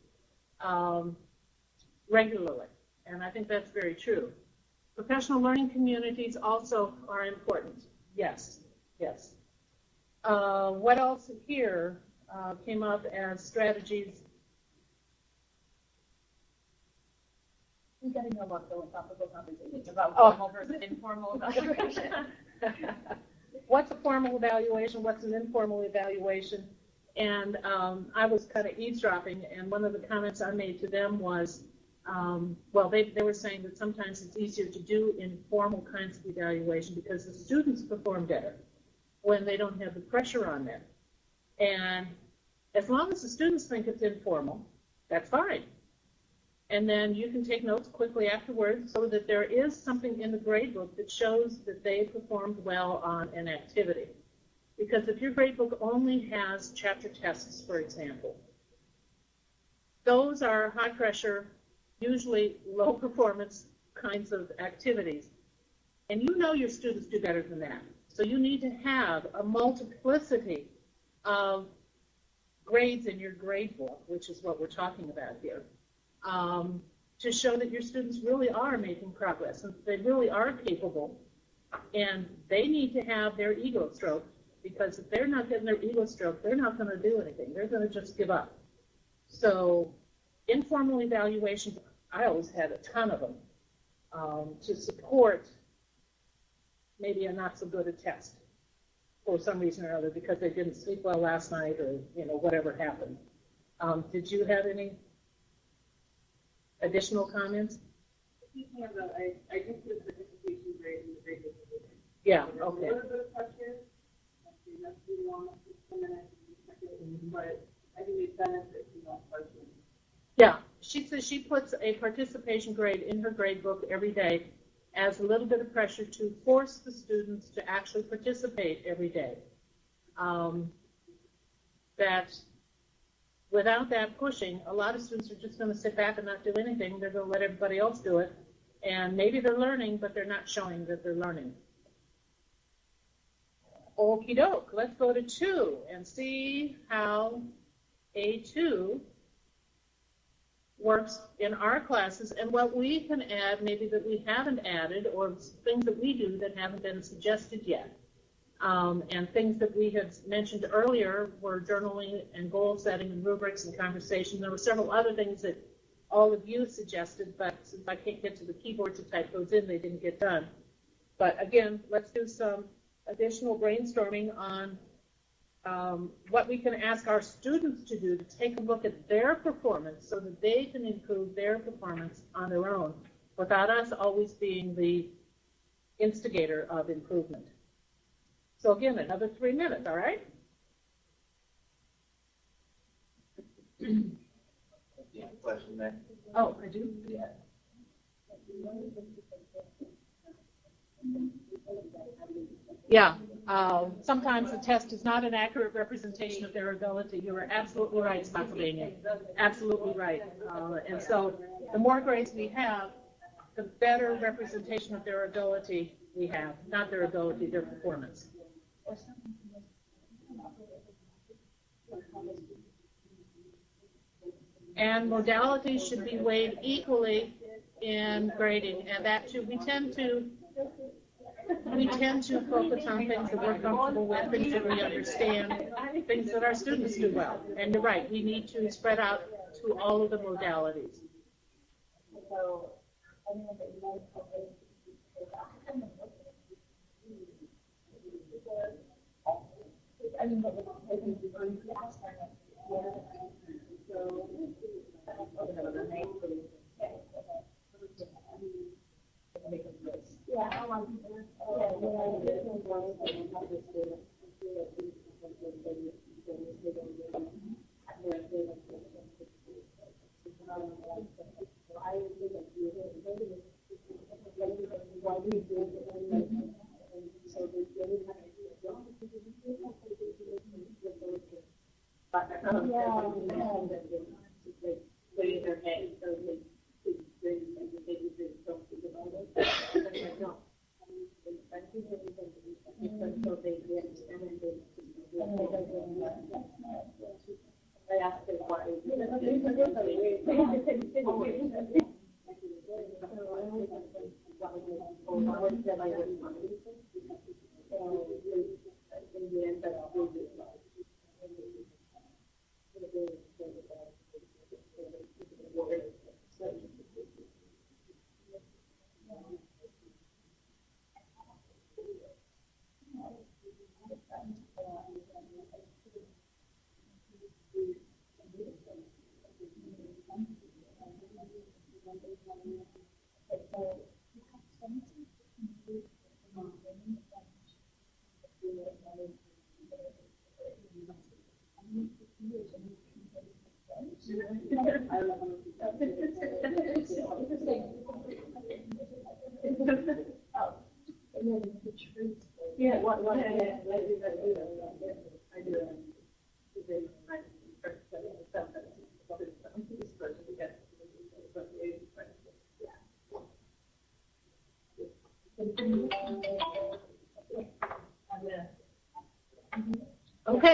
regularly. And I think that's very true. Professional learning communities also are important. Yes, yes. What else here came up as strategies? I'm getting a lot of philosophical conversations about formal versus informal evaluation. What's a formal evaluation? What's an informal evaluation? And I was kind of eavesdropping, and one of the comments I made to them was, well, they were saying that sometimes it's easier to do informal kinds of evaluation because the students perform better when they don't have the pressure on them. And as long as the students think it's informal, that's fine. And then you can take notes quickly afterwards so that there is something in the grade book that shows that they performed well on an activity. Because if your grade book only has chapter tests, for example, those are high pressure, usually low performance kinds of activities. And you know your students do better than that. So you need to have a multiplicity of grades in your grade book, which is what we're talking about here, to show that your students really are making progress and they really are capable. And they need to have their ego stroked, because if they're not getting their ego stroked, they're not going to do anything. They're going to just give up. So informal evaluations, I always had a ton of them to support maybe a not so good a test for some reason or other, because they didn't sleep well last night, or whatever happened. Did you have any additional comments? Speaking of that, I do put a participation grade in the grade book. Yeah, There's okay. a little bit of pressure. That's too long, just a minute, but I think it benefits from that pressure. Yeah, she says she puts a participation grade in her grade book every day as a little bit of pressure to force the students to actually participate every day. That without that pushing, a lot of students are just going to sit back and not do anything. They're going to let everybody else do it. And maybe they're learning, but they're not showing that they're learning. Okie doke, let's go to 2 and see how A2 works in our classes and what we can add maybe that we haven't added, or things that we do that haven't been suggested yet. And things that we had mentioned earlier were journaling and goal setting and rubrics and conversation. There were several other things that all of you suggested, but since I can't get to the keyboard to type those in, they didn't get done. But again, let's do some additional brainstorming on what we can ask our students to do to take a look at their performance so that they can improve their performance on their own without us always being the instigator of improvement. So again, another 3 minutes, all right? You have a question there? Oh, I do? Yeah. Yeah, sometimes the test is not an accurate representation of their ability. You are absolutely right, Spotsylvania. Absolutely right. And so the more grades we have, the better representation of their ability we have, not their ability, their performance. And modalities should be weighed equally in grading, and that too, we tend to focus on things that we're comfortable with, things that we understand, things that our students do well. And you're right, we need to spread out to all of the modalities. Yeah, what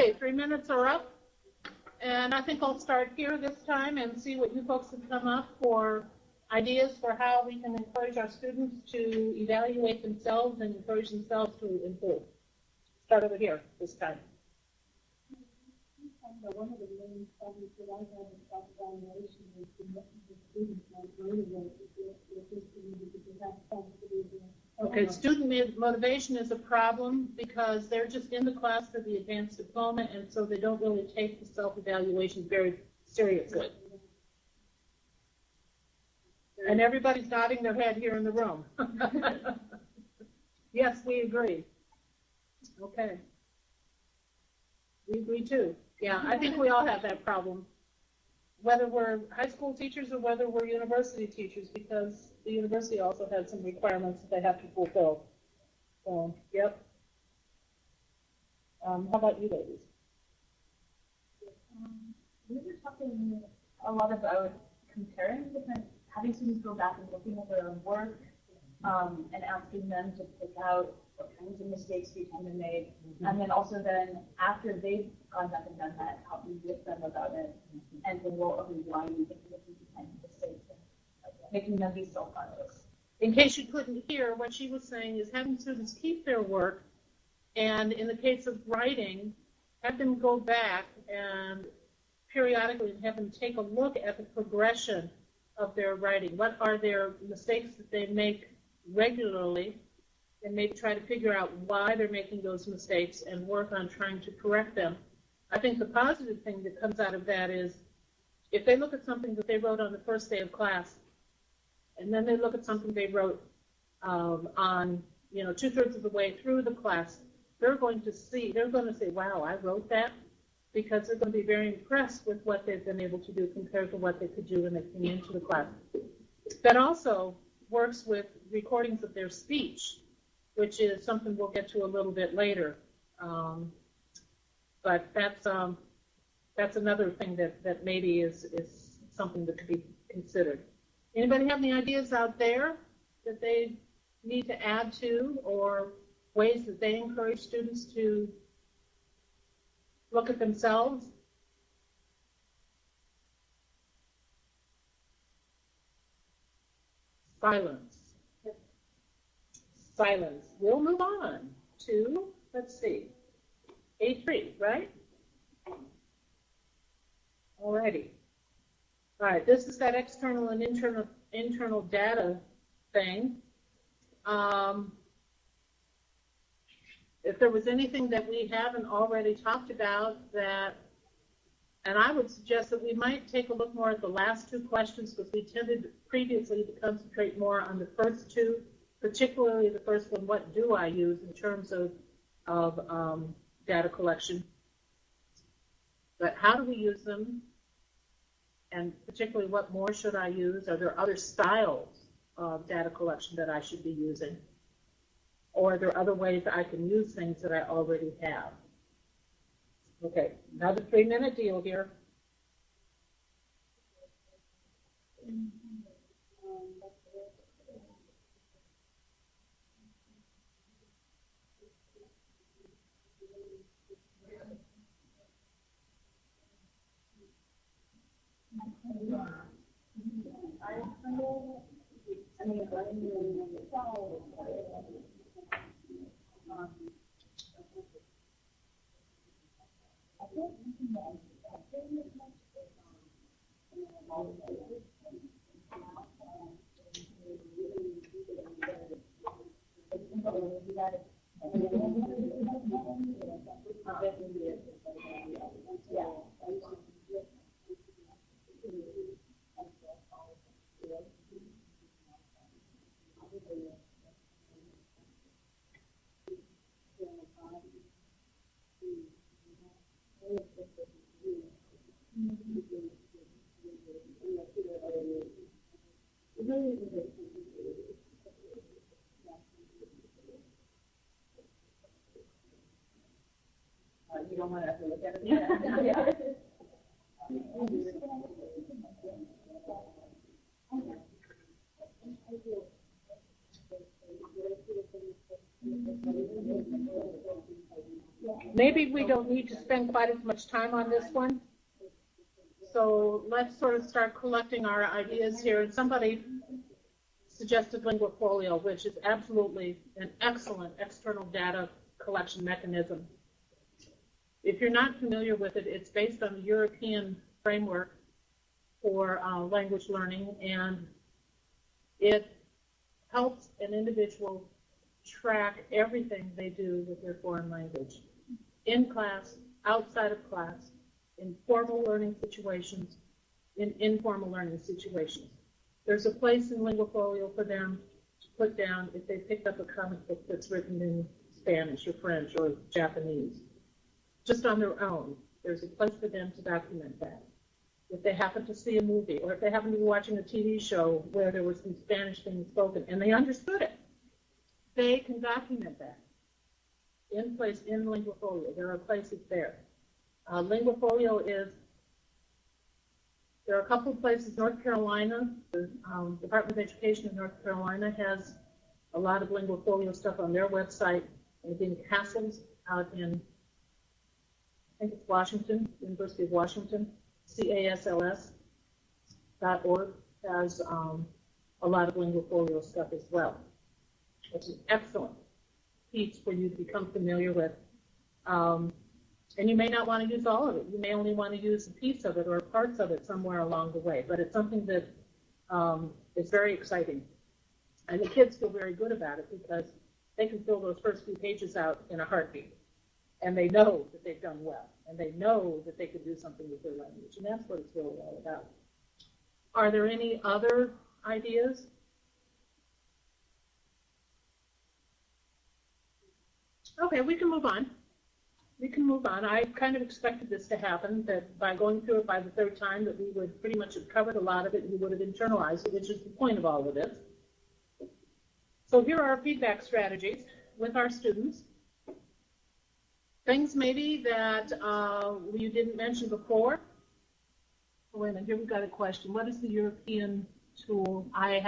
Okay, 3 minutes are up, and I think I'll start here this time and see what you folks have come up for ideas for how we can encourage our students to evaluate themselves and encourage themselves to improve. Start over here this time. One of the main problems that I have in self-evaluation is the students not motivated because that's something. Okay, student motivation is a problem because they're just in the class for the advanced diploma, and so they don't really take the self-evaluation very seriously. And everybody's nodding their head here in the room. Yes, we agree. Okay. We agree too. Yeah, I think we all have that problem, whether we're high school teachers or whether we're university teachers, because the university also has some requirements that they have to fulfill. So, yep. How about you, ladies? We were talking a lot about comparing different, having students go back and looking at their own work, and asking them to pick out what kinds of mistakes we kind of made, and then also then after they've gone back and done that, helping with them about it, and then we'll why you think that these kinds of mistakes, making them be self-conscious. In case you couldn't hear, what she was saying is having students keep their work, and in the case of writing, have them go back and periodically have them take a look at the progression of their writing. What are their mistakes that they make regularly, and maybe try to figure out why they're making those mistakes and work on trying to correct them. I think the positive thing that comes out of that is if they look at something that they wrote on the first day of class, and then they look at something they wrote on, 2/3 of the way through the class, they're going to say, wow, I wrote that, because they're going to be very impressed with what they've been able to do compared to what they could do when they came into the class. That also works with recordings of their speech, which is something we'll get to a little bit later. But that's another thing that maybe is something that could be considered. Anybody have any ideas out there that they need to add to, or ways that they encourage students to look at themselves? Silence. Silence. We'll move on to, let's see, A3, right? Alrighty. All right, this is that external and internal data thing. If there was anything that we haven't already talked about and I would suggest that we might take a look more at the last two questions, because we tended previously to concentrate more on the first two, particularly the first one, what do I use in terms of data collection? But how do we use them? And particularly, what more should I use? Are there other styles of data collection that I should be using? Or are there other ways that I can use things that I already have? Okay, another 3-minute deal here. You don't want to have to look at it. Yeah. Maybe we don't need to spend quite as much time on this one. So let's sort of start collecting our ideas here. And somebody suggested Linguafolio, which is absolutely an excellent external data collection mechanism. If you're not familiar with it, it's based on the European framework for language learning, and it helps an individual track everything they do with their foreign language, in class, outside of class, in formal learning situations, in informal learning situations. There's a place in Linguafolio for them to put down if they picked up a comic book that's written in Spanish or French or Japanese, just on their own. There's a place for them to document that. If they happen to see a movie, or if they happen to be watching a TV show where there was some Spanish being spoken and they understood it, they can document that in place in Linguafolio. There are places there. Linguafolio is, there are a couple of places. North Carolina, the Department of Education in North Carolina has a lot of Linguafolio stuff on their website. And again, Castles out in, I think it's Washington, University of Washington, CASLS.org has a lot of Linguafolio stuff as well. It's an excellent piece for you to become familiar with. And you may not want to use all of it. You may only want to use a piece of it or parts of it somewhere along the way. But it's something that is very exciting. And the kids feel very good about it because they can fill those first few pages out in a heartbeat. And they know that they've done well. And they know that they can do something with their language. And that's what it's really all about. Are there any other ideas? Okay, we can move on. We can move on. I kind of expected this to happen, that by going through it by the third time that we would pretty much have covered a lot of it and you would have internalized it, which is the point of all of this. So here are our feedback strategies with our students. Things maybe that you didn't mention before. Oh, wait a minute, here we've got a question. What is the European tool? I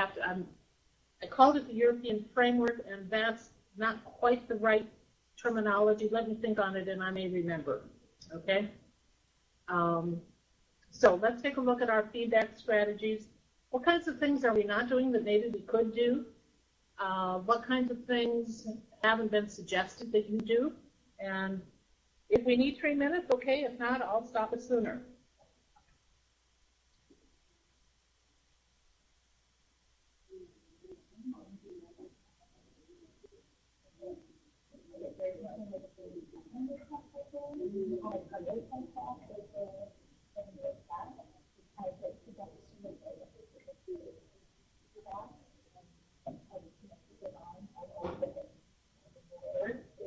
called it the European framework, and that's not quite the right terminology. Let me think on it and I may remember, okay? So let's take a look at our feedback strategies. What kinds of things are we not doing that maybe we could do? What kinds of things haven't been suggested that you do? And if we need 3 minutes, okay. If not, I'll stop it sooner.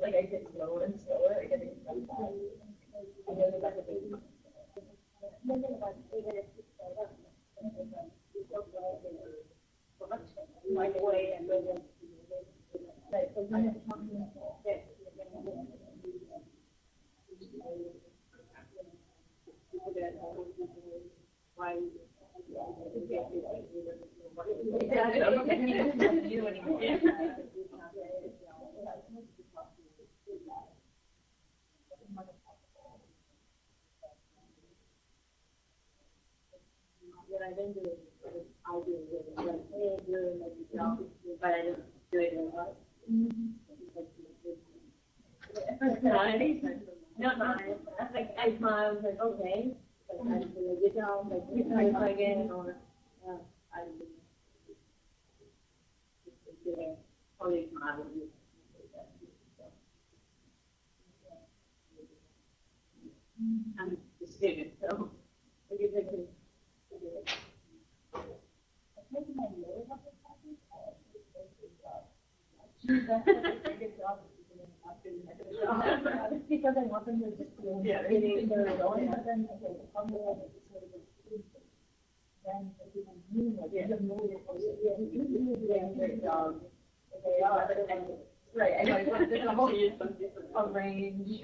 Like I get slower and slower, I get excited. What I didn't do is I do it like, hey, you're like yourself, but I didn't do it in what? No, that's like I smiled, like okay, like I did it down, like you try again, or I did probably smile with you. I'm a student, so what do you think? Because I want them to just feel getting their going, but then okay, the problem is then if you can move it, you can move it, you do a great job. Okay, right, I know, there's a whole range.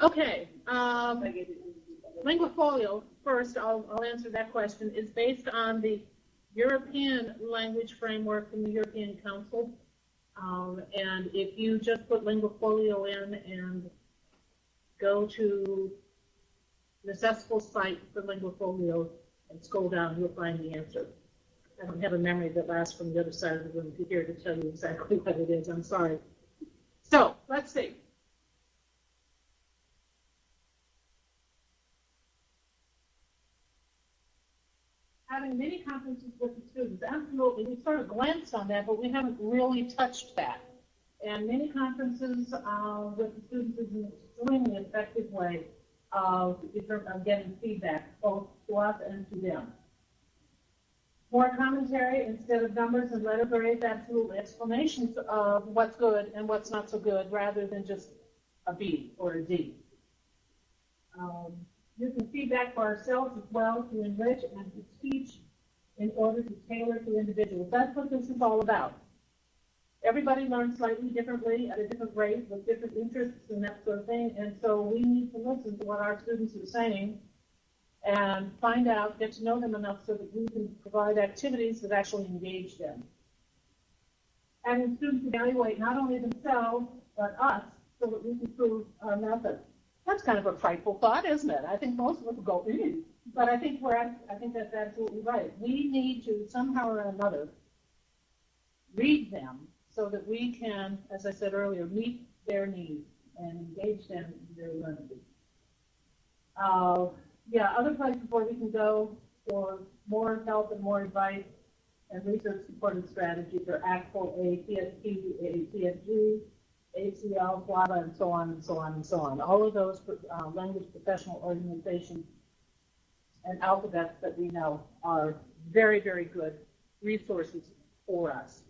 Okay, Linguafolio, first, I'll answer that question, is based on the European language framework from the European Council. And if you just put Linguafolio in and go to the accessible site for Linguafolio and scroll down, you'll find the answer. I don't have a memory that lasts from the other side of the room to here to tell you exactly what it is. I'm sorry. So, let's see. Having many conferences with the students, absolutely. We sort of glanced on that, but we haven't really touched that. And many conferences with the students is an extremely effective way of getting feedback, both to us and to them. More commentary instead of numbers and letter grades, absolutely. Explanations of what's good and what's not so good, rather than just a B or a D. Using feedback for ourselves as well to enrich and to teach in order to tailor to individuals. That's what this is all about. Everybody learns slightly differently at a different rate with different interests and that sort of thing, and so we need to listen to what our students are saying and find out, get to know them enough so that we can provide activities that actually engage them. Having students evaluate not only themselves, but us, so that we can prove our method. That's kind of a frightful thought, isn't it? I think most of us go, but I think that's absolutely right. We need to somehow or another read them so that we can, as I said earlier, meet their needs and engage them in their learning. Other places where we can go for more help and more advice and research-supported strategies are ACTFL, ATSP, ATSG, ACL, FLAVA, and so on and so on and so on. All of those language professional organizations and alphabets that we know are very, very good resources for us.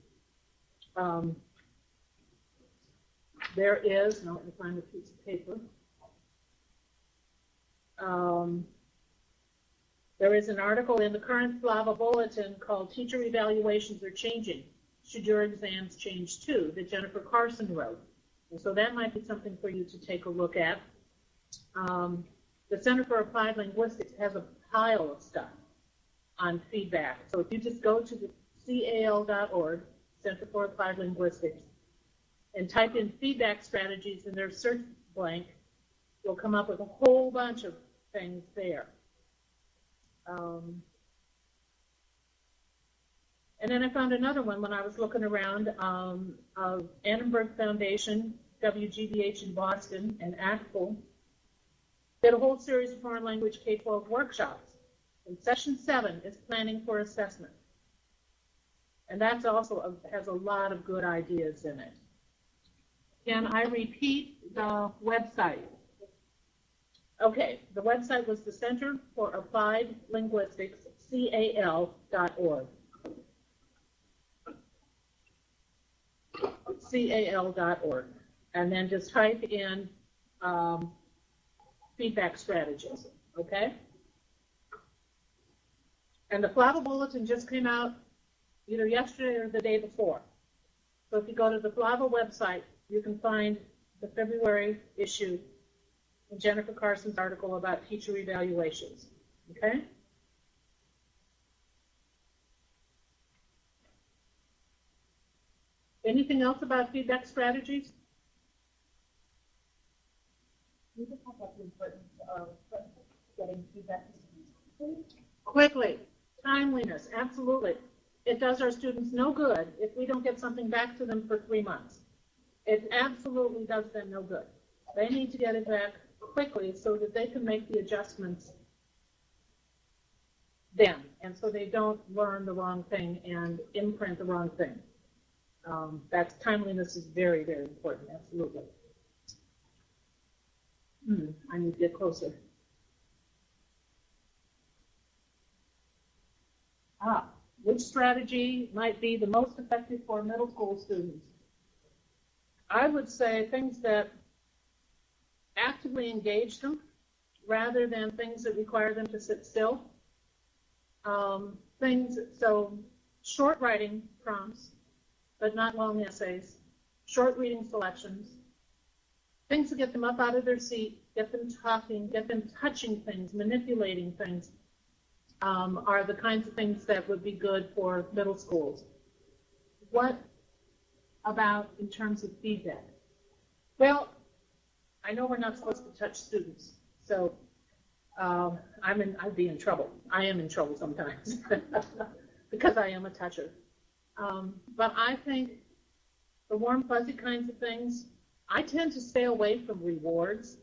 There is, now let me find a piece of paper. There is an article in the current FLAVA bulletin called Teacher Evaluations Are Changing. Should your exams change too? That Jennifer Carson wrote. And so that might be something for you to take a look at. The Center for Applied Linguistics has a pile of stuff on feedback. So if you just go to the cal.org, Center for Applied Linguistics, and type in feedback strategies in their search blank, you'll come up with a whole bunch of things there. And then I found another one when I was looking around of Annenberg Foundation, WGBH in Boston, and ACTFL. Did a whole series of foreign language K-12 workshops. And session 7 is planning for assessment. And that's also has a lot of good ideas in it. Can I repeat the website? Okay, the website was the Center for Applied Linguistics, cal.org. cal.org. And then just type in feedback strategies, okay? And the FLAVA bulletin just came out either yesterday or the day before. So if you go to the FLAVA website, you can find the February issue and Jennifer Carson's article about teacher evaluations, okay? Anything else about feedback strategies? We just talk about the importance of getting feedback Quickly. Timeliness, absolutely. It does our students no good if we don't get something back to them for 3 months. It absolutely does them no good. They need to get it back quickly so that they can make the adjustments then, and so they don't learn the wrong thing and imprint the wrong thing. That timeliness is very, very important, absolutely. I need to get closer. Which strategy might be the most effective for middle school students? I would say things that actively engage them rather than things that require them to sit still. So short writing prompts, but not long essays, short reading selections, things to get them up out of their seat, get them talking, get them touching things, manipulating things, are the kinds of things that would be good for middle schools. What about in terms of feedback? Well, I know we're not supposed to touch students, so I'd be in trouble. I am in trouble sometimes because I am a toucher. But I think the warm, fuzzy kinds of things, I tend to stay away from rewards,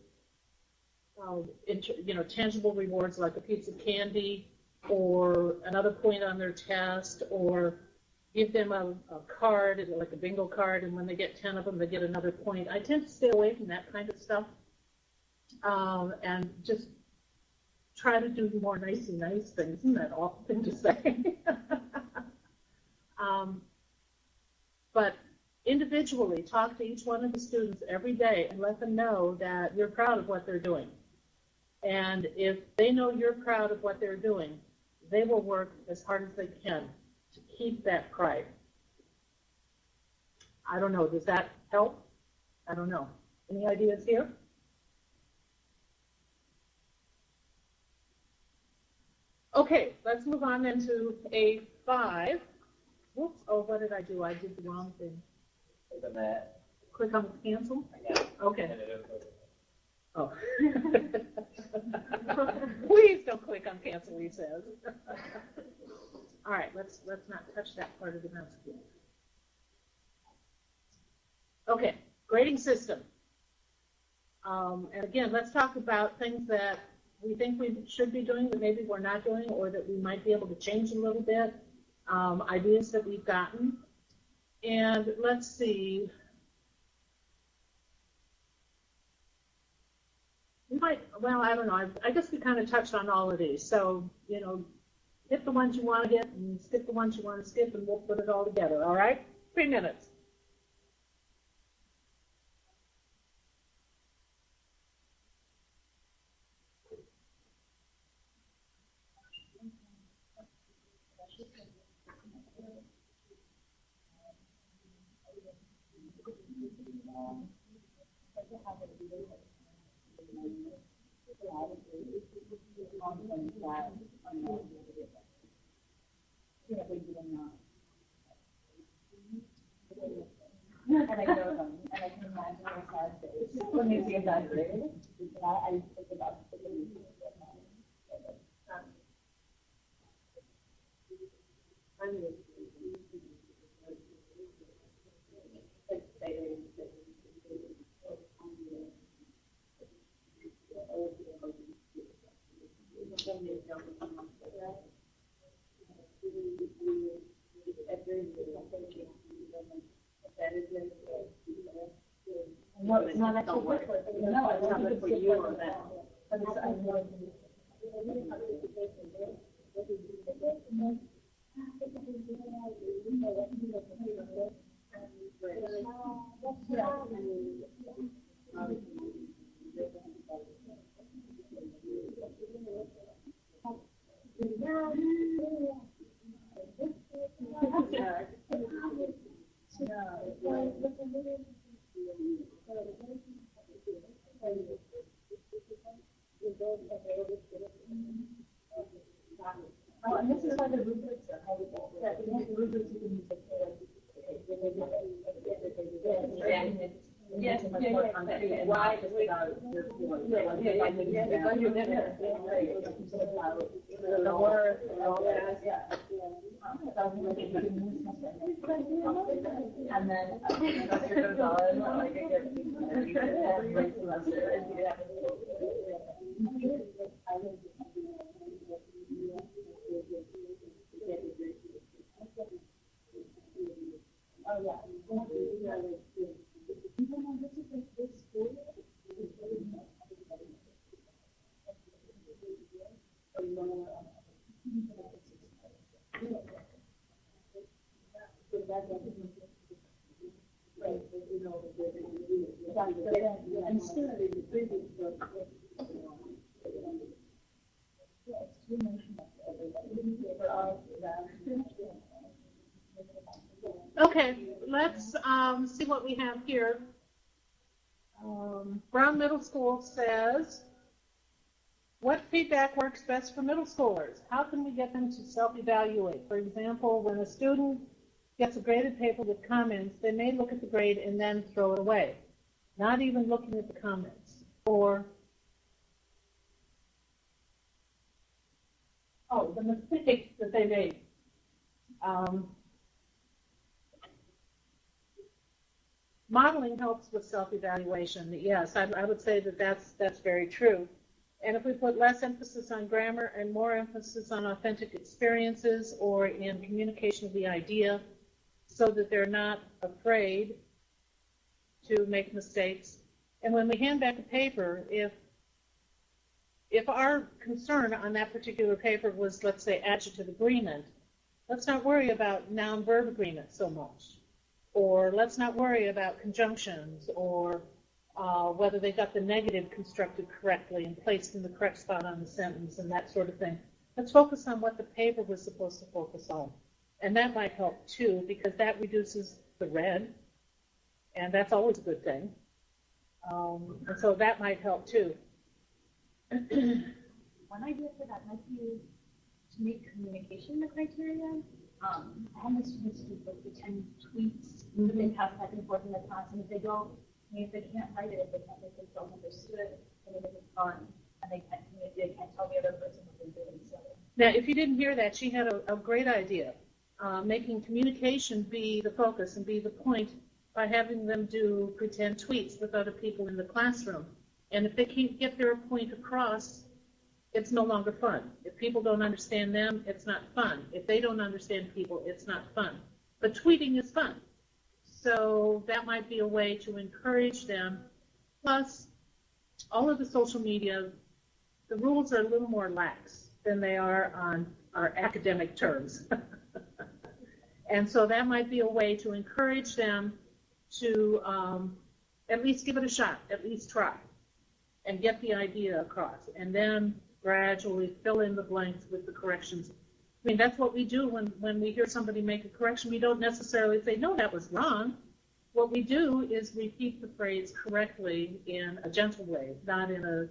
tangible rewards like a piece of candy or another point on their test, or give them a card, like a bingo card, and when they get 10 of them, they get another point. I tend to stay away from that kind of stuff and just try to do more nicey nice things. Isn't that awful thing to say? But individually, talk to each one of the students every day and let them know that you're proud of what they're doing. And if they know you're proud of what they're doing, they will work as hard as they can to keep that pride. I don't know, does that help? I don't know. Any ideas here? Okay, let's move on then to A5. Whoops, oh, what did I do? I did the wrong thing. Click on that. Click on cancel? Okay. Oh. Please don't click on cancel, he says. All right, let's not touch that part of the mouse again. Okay, grading system. And again, let's talk about things that we think we should be doing that maybe we're not doing, or that we might be able to change a little bit. Ideas that we've gotten. And let's see. We might, well, I don't know. I guess we kind of touched on all of these. So, hit the ones you want to hit and skip the ones you want to skip, and we'll put it all together, all right? 3 minutes. And I go them, and I can imagine their sad face when they see a bad grade. I think about No, that's not good for you. No, it's not good for you or that. But it's, I know. Oh, and this is why the rubrics are helpful. Yeah, the rubrics you can use. Yes, why? The word, and then it goes on, like it gets every semester. Okay, let's see what we have here. Brown Middle School says, what feedback works best for middle schoolers? How can we get them to self-evaluate? For example, when a student gets a graded paper with comments, they may look at the grade and then throw it away, not even looking at the comments. Or, oh, the mistakes that they made. Modeling helps with self-evaluation. Yes, I would say that that's very true. And if we put less emphasis on grammar and more emphasis on authentic experiences or in communication of the idea so that they're not afraid to make mistakes. And when we hand back a paper, if our concern on that particular paper was, let's say, adjective agreement, let's not worry about noun-verb agreement so much. Or let's not worry about conjunctions or whether they got the negative constructed correctly and placed in the correct spot on the sentence and that sort of thing. Let's focus on what the paper was supposed to focus on. And that might help too, because that reduces the red, and that's always a good thing. And so that might help too. One idea for that might be to make communication the criteria. I have my students do like pretend tweets that they pass back and forth in the class, and if they don't, if they can't write it, if they can't make themselves understood, then it isn't fun, and they can't tell the other person what they're doing. So. Now, if you didn't hear that, she had a great idea, making communication be the focus and be the point by having them do pretend tweets with other people in the classroom. And if they can't get their point across, it's no longer fun. If people don't understand them, it's not fun. If they don't understand people, it's not fun. But tweeting is fun. So that might be a way to encourage them. Plus, all of the social media, the rules are a little more lax than they are on our academic terms. And so that might be a way to encourage them to at least give it a shot, at least try, and get the idea across. And then gradually fill in the blanks with the corrections. I mean, that's what we do when we hear somebody make a correction. We don't necessarily say, no, that was wrong. What we do is repeat the phrase correctly in a gentle way, not in a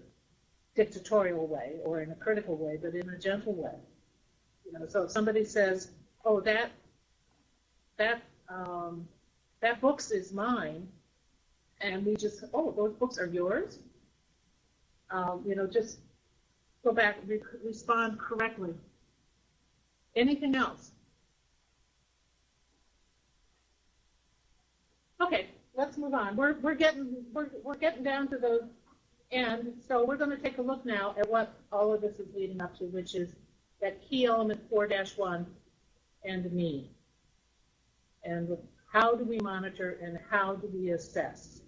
dictatorial way or in a critical way, but in a gentle way. You know, so if somebody says, oh, that books is mine, and we just, oh, those books are yours? You know, just go back, respond correctly. Anything else? Okay, let's move on. We're getting down to the end, so we're going to take a look now at what all of this is leading up to, which is that key element 4-1 and need. And how do we monitor and how do we assess?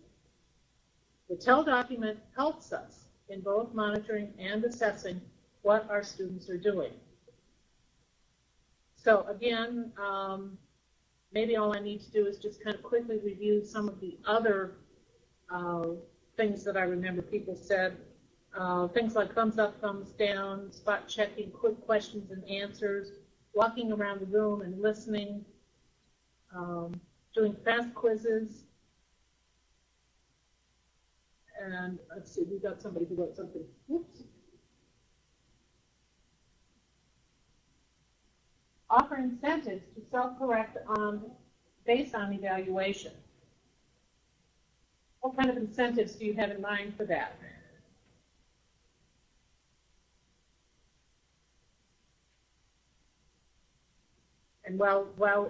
The TEL document helps us in both monitoring and assessing what our students are doing. So again, maybe all I need to do is just kind of quickly review some of the other things that I remember people said. Things like thumbs up, thumbs down, spot checking, quick questions and answers, walking around the room and listening, doing fast quizzes. And let's see, we got somebody who wrote something. Whoops. Offer incentives to self-correct based on evaluation. What kind of incentives do you have in mind for that? And well,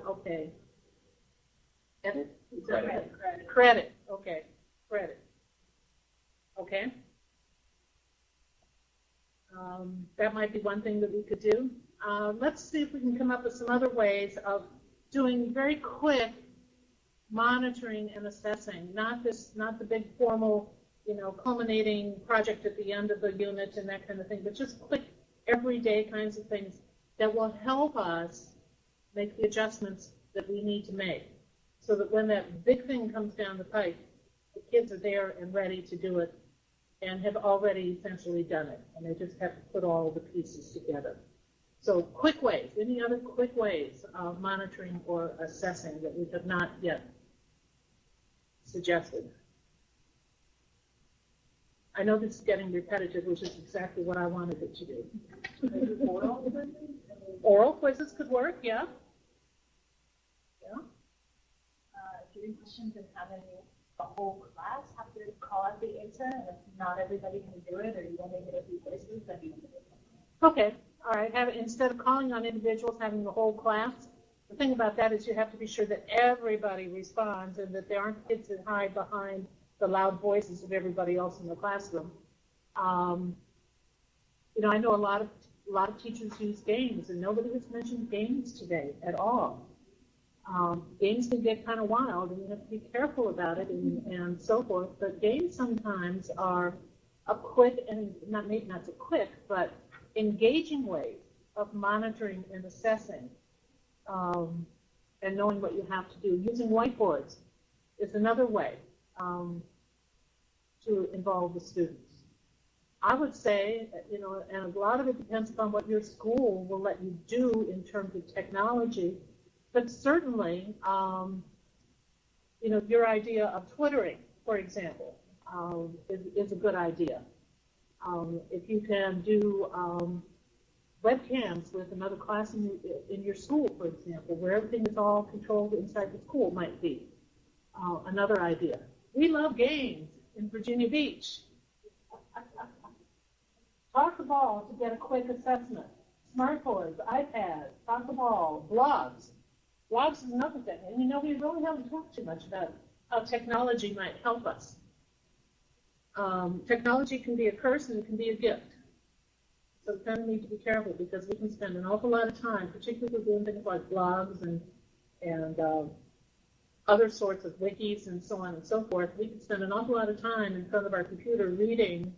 okay. Edit? Credit. Okay. Credit. Okay. That might be one thing that we could do. Let's see if we can come up with some other ways of doing very quick monitoring and assessing, not the big formal, culminating project at the end of the unit and that kind of thing, but just quick, everyday kinds of things that will help us make the adjustments that we need to make, so that when that big thing comes down the pipe, the kids are there and ready to do it and have already essentially done it, and they just have to put all the pieces together. So quick ways, any other quick ways of monitoring or assessing that we have not yet suggested? I know this is getting repetitive, which is exactly what I wanted it to do. Oral quizzes could work, yeah. Doing questions and having the whole class have to call out the answer, and if not everybody can do it, or you only get a few voices, then you can do it. Okay, all right. Instead of calling on individuals, having the whole class. The thing about that is you have to be sure that everybody responds and that there aren't kids that hide behind the loud voices of everybody else in the classroom. I know a lot of teachers use games, and nobody has mentioned games today at all. Games can get kind of wild, and you have to be careful about it and so forth. But games sometimes are a quick, and not so quick, but engaging ways of monitoring and assessing and knowing what you have to do. Using whiteboards is another way to involve the students. I would say, and a lot of it depends upon what your school will let you do in terms of technology. But certainly, your idea of Twittering, for example, is a good idea. If you can do webcams with another class in your school, for example, where everything is all controlled inside the school, might be another idea. We love games in Virginia Beach. Talk the ball to get a quick assessment. Smartboards, iPads, talk the ball, blogs. Blogs is another thing. And we really haven't talked too much about how technology might help us. Technology can be a curse and it can be a gift. So we kind of need to be careful, because we can spend an awful lot of time, particularly doing things like blogs and other sorts of wikis and so on and so forth. We can spend an awful lot of time in front of our computer reading.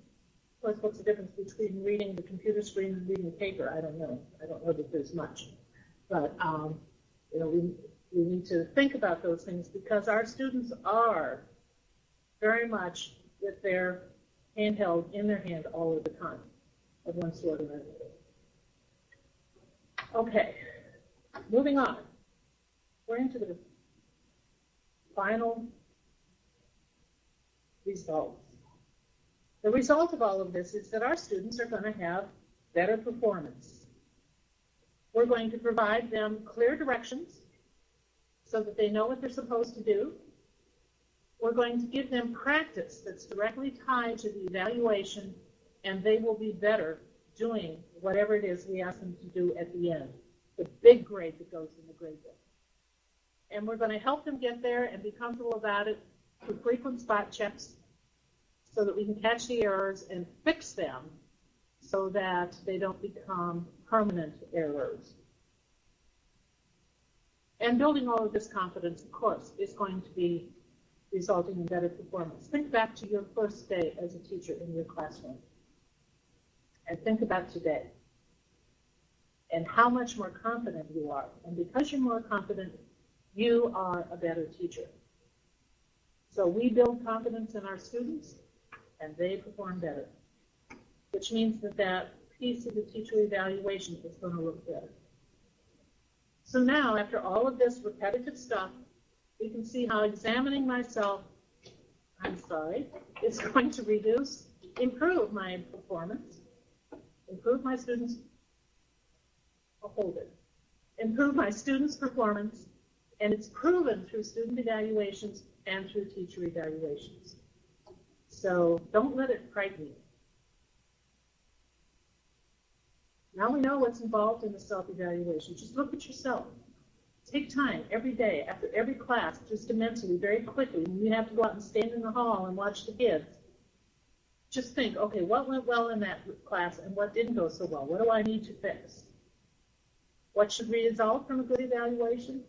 Of course, what's the difference between reading the computer screen and reading paper? I don't know. I don't know that there's much. But we need to think about those things, because our students are very much with their handheld in their hand all of the time, of one sort or another. Okay, moving on. We're into the final results. The result of all of this is that our students are going to have better performance. We're going to provide them clear directions so that they know what they're supposed to do. We're going to give them practice that's directly tied to the evaluation, and they will be better doing whatever it is we ask them to do at the end, the big grade that goes in the grade book. And we're going to help them get there and be comfortable about it through frequent spot checks so that we can catch the errors and fix them so that they don't become permanent errors. And building all of this confidence, of course, is going to be resulting in better performance. Think back to your first day as a teacher in your classroom. And think about today and how much more confident you are. And because you're more confident, you are a better teacher. So we build confidence in our students, and they perform better, which means that that piece of the teacher evaluation is going to look better. So now, after all of this repetitive stuff, we can see how examining myself, is going to improve my performance, improve my students' performance, and it's proven through student evaluations and through teacher evaluations. So don't let it frighten you. Now we know what's involved in the self-evaluation. Just look at yourself. Take time every day, after every class, just to mentally, very quickly, when you have to go out and stand in the hall and watch the kids, just think, okay, what went well in that class and what didn't go so well? What do I need to fix? What should result from a good evaluation?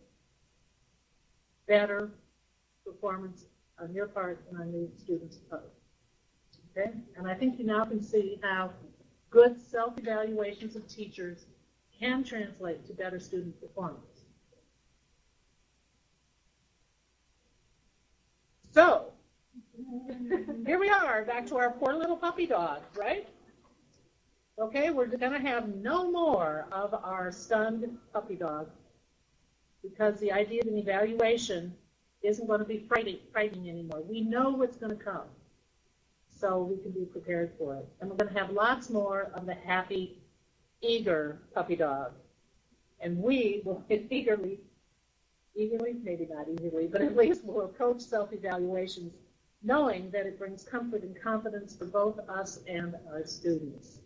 Better performance on your part and on the students' part. Okay? And I think you now can see how good self-evaluations of teachers can translate to better student performance. So, here we are, back to our poor little puppy dog, right? Okay, we're going to have no more of our stunned puppy dog because the idea of an evaluation isn't going to be frightening anymore. We know what's going to come, so we can be prepared for it. And we're going to have lots more of the happy, eager puppy dog. And we will eagerly, maybe not eagerly, but at least we'll approach self-evaluations knowing that it brings comfort and confidence for both us and our students.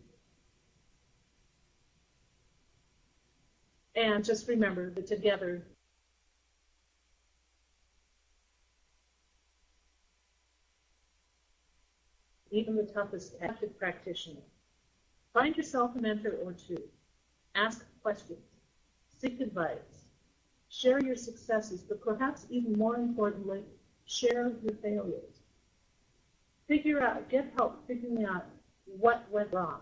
And just remember that together, even the toughest active practitioner, find yourself a mentor or two. Ask questions. Seek advice. Share your successes, but perhaps even more importantly, share your failures. Get help figuring out what went wrong,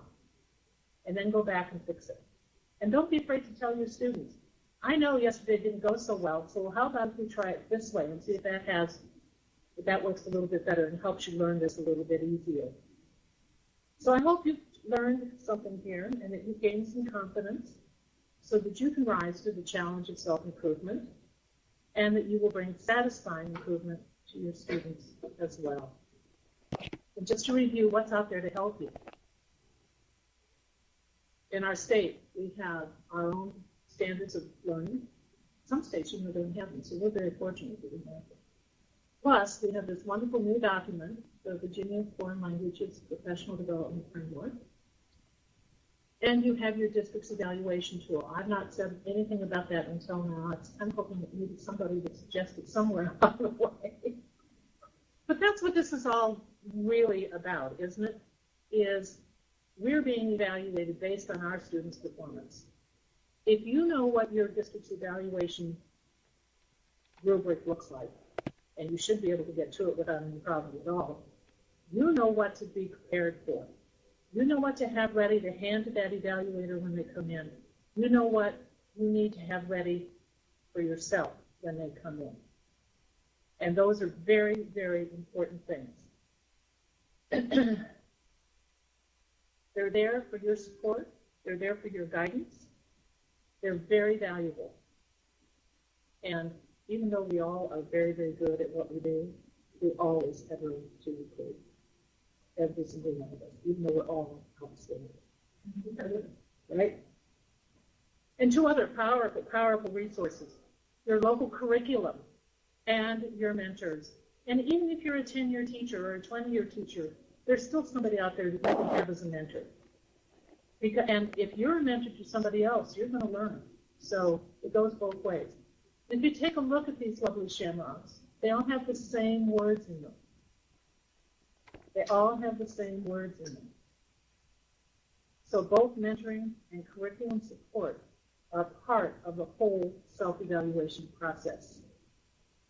and then go back and fix it. And don't be afraid to tell your students, I know yesterday didn't go so well, so how about if we try it this way and see if that works a little bit better and helps you learn this a little bit easier. So I hope you've learned something here and that you've gained some confidence so that you can rise to the challenge of self-improvement and that you will bring satisfying improvement to your students as well. And just to review what's out there to help you. In our state, we have our own standards of learning. Some states, you know, don't have them, so we're very fortunate that we have them. Plus, we have this wonderful new document, the Virginia Foreign Languages Professional Development Framework. And you have your district's evaluation tool. I've not said anything about that until now. I'm hoping that maybe somebody would suggest it somewhere along the way. But that's what this is all really about, isn't it? Is we're being evaluated based on our students' performance. If you know what your district's evaluation rubric looks like, and you should be able to get to it without any problem at all, you know what to be prepared for. You know what to have ready to hand to that evaluator when they come in. You know what you need to have ready for yourself when they come in. And those are very, very important things. They're there for your support. They're there for your guidance. They're very valuable. And even though we all are very, very good at what we do, we always have room to improve. Every single one of us, even though we're all outstanding. Right? And two other powerful, powerful resources. Your local curriculum and your mentors. And even if you're a 10-year teacher or a 20-year teacher, there's still somebody out there that you can have as a mentor. And if you're a mentor to somebody else, you're going to learn. So it goes both ways. If you take a look at these lovely shamrocks, they all have the same words in them. They all have the same words in them. So both mentoring and curriculum support are part of the whole self-evaluation process.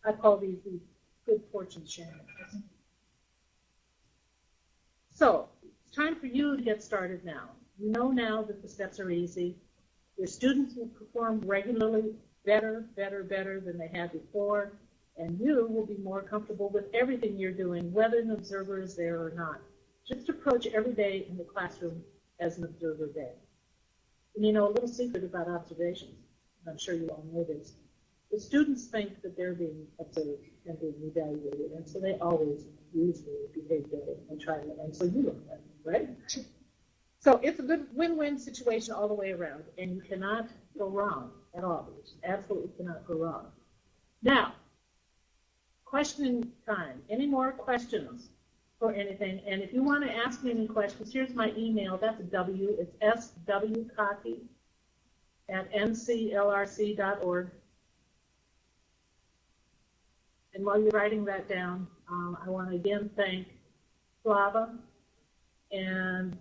I call these the good fortune shamrocks. So it's time for you to get started now. You know now that the steps are easy. Your students will perform regularly better than they had before, and you will be more comfortable with everything you're doing, whether an observer is there or not. Just approach every day in the classroom as an observer day. And you know, a little secret about observations, I'm sure you all know this, the students think that they're being observed and being evaluated, and so they always usually behave better and try to, and so you look better, right? So it's a good win-win situation all the way around, and you cannot go wrong at all. You just absolutely cannot go wrong. Now, questioning time. Any more questions for anything? And if you want to ask me any questions, here's my email. That's W. It's swcockey@nclrc.org. And while you're writing that down, I want to again thank FLAVA and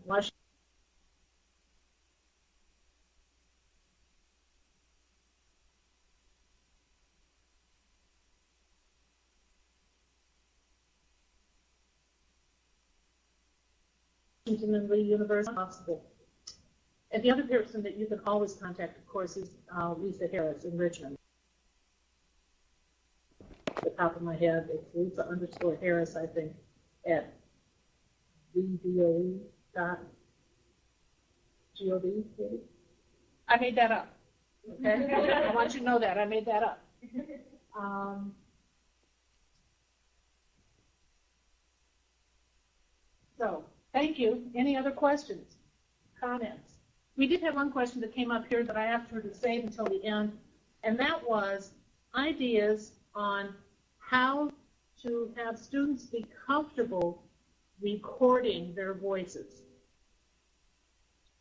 Washington and Lee University possible. And the other person that you can always contact, of course, is Lisa Harris in Richmond. At the top of my head, it's Lisa_Harris, I think, at vdoe.gov. I made that up. Okay? I want you to know that. I made that up. So, thank you. Any other questions, comments? We did have one question that came up here that I asked her to save until the end, and that was ideas on how to have students be comfortable recording their voices.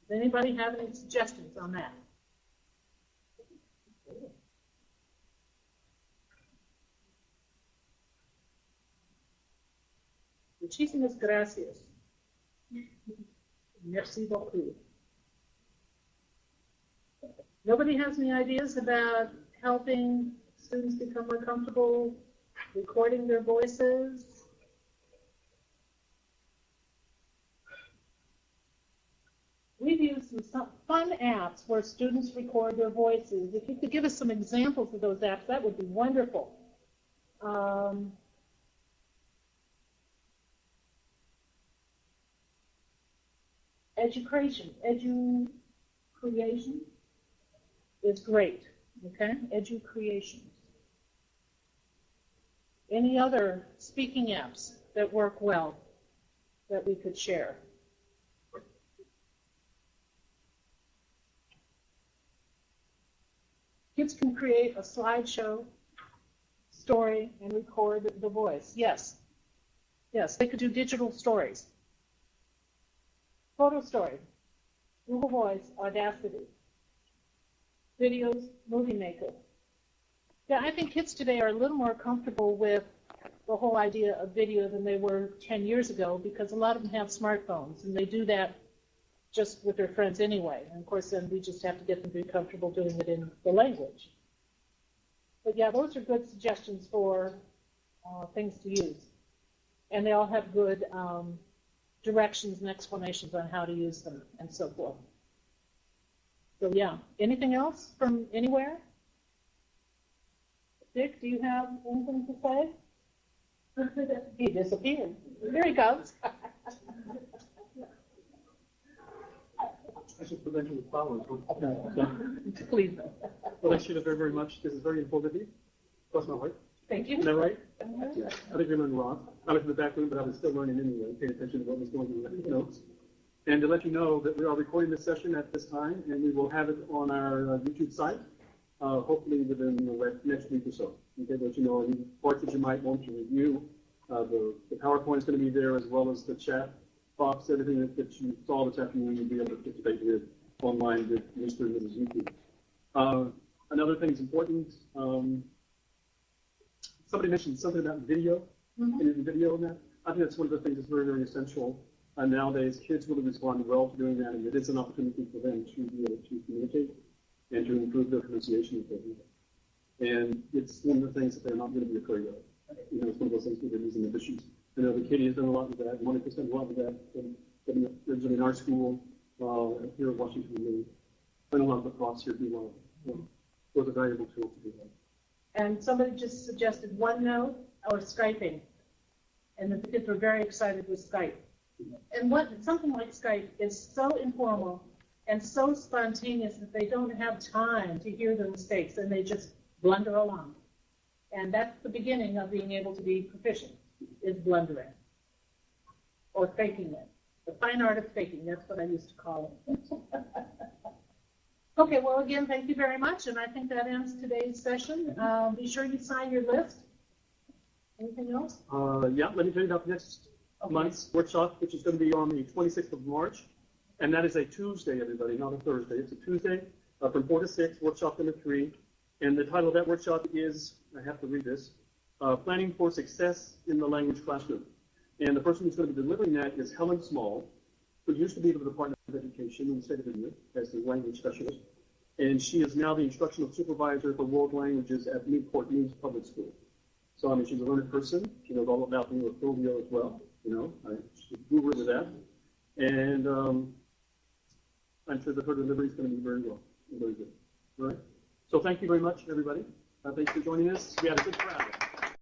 Does anybody have any suggestions on that? Muchísimas gracias. Merci beaucoup. Nobody has any ideas about helping students become more comfortable recording their voices? We've used some fun apps where students record their voices. If you could give us some examples of those apps, that would be wonderful. Education is great, okay? Educreation. Any other speaking apps that work well that we could share? Kids can create a slideshow, story, and record the voice. Yes. Yes, they could do digital stories. Photo story, Google Voice, Audacity. Videos, Movie Maker. Yeah, I think kids today are a little more comfortable with the whole idea of video than they were 10 years ago, because a lot of them have smartphones, and they do that just with their friends anyway. And of course, then we just have to get them to be comfortable doing it in the language. But yeah, those are good suggestions for things to use. And they all have good directions and explanations on how to use them and so forth. So yeah, anything else from anywhere? Dick, do you have anything to say? He disappeared. There he goes. I should prevent you with flowers. Please. Well, thanks, Sheila, very, very much. This is very informative. Cross my heart. Thank you. Isn't that right? Yeah. I think we learned a lot. I was in the back room, but I was still learning anyway, paying attention to what was going on in the notes. And to let you know that we are recording this session at this time, and we will have it on our YouTube site, hopefully within the next week or so. Okay, let you know any parts that you might want to review. The PowerPoint is going to be there, as well as the chat box, everything that you saw this afternoon, you'll be able to participate with online with Mr. and Mrs. YouTube. Another thing that's important, somebody mentioned something about video, and video in that. I think that's one of the things that's very, very essential. Nowadays, kids really respond well to doing that, and it is an opportunity for them to be able to communicate and to improve their pronunciation of things. And it's one of the things that they're not going to be afraid of. You know, it's one of those things where they're using the issues. I know the Katie has done a lot with that. Monica's done a lot with that. Originally in our school here at Washington, we done a lot of the thoughts here do well. Those are valuable tools to do that. And somebody just suggested OneNote or Skyping, and the kids were very excited with Skype. And something like Skype is so informal and so spontaneous that they don't have time to hear the mistakes, and they just blunder along. And that's the beginning of being able to be proficient, is blundering or faking it. The fine art of faking, that's what I used to call it. Okay, well, again, thank you very much, and I think that ends today's session. Be sure you sign your list. Anything else? Yeah, let me tell you about next month's workshop, which is going to be on the 26th of March, and that is a Tuesday, everybody, not a Thursday. It's a Tuesday from 4 to 6, workshop number 3, and the title of that workshop is, I have to read this, Planning for Success in the Language Classroom. And the person who's going to be delivering that is Helen Small, who used to be with the Department of Education in the state of Indiana as the language specialist, and she is now the instructional supervisor for world languages at Newport News Public School. So, I mean, she's a learned person. She knows all about the Neophilia as well, you know. I guru with that. And I'm sure that her delivery is going to be very well, very good. All right. So thank you very much, everybody. Thanks for joining us. We had a good crowd.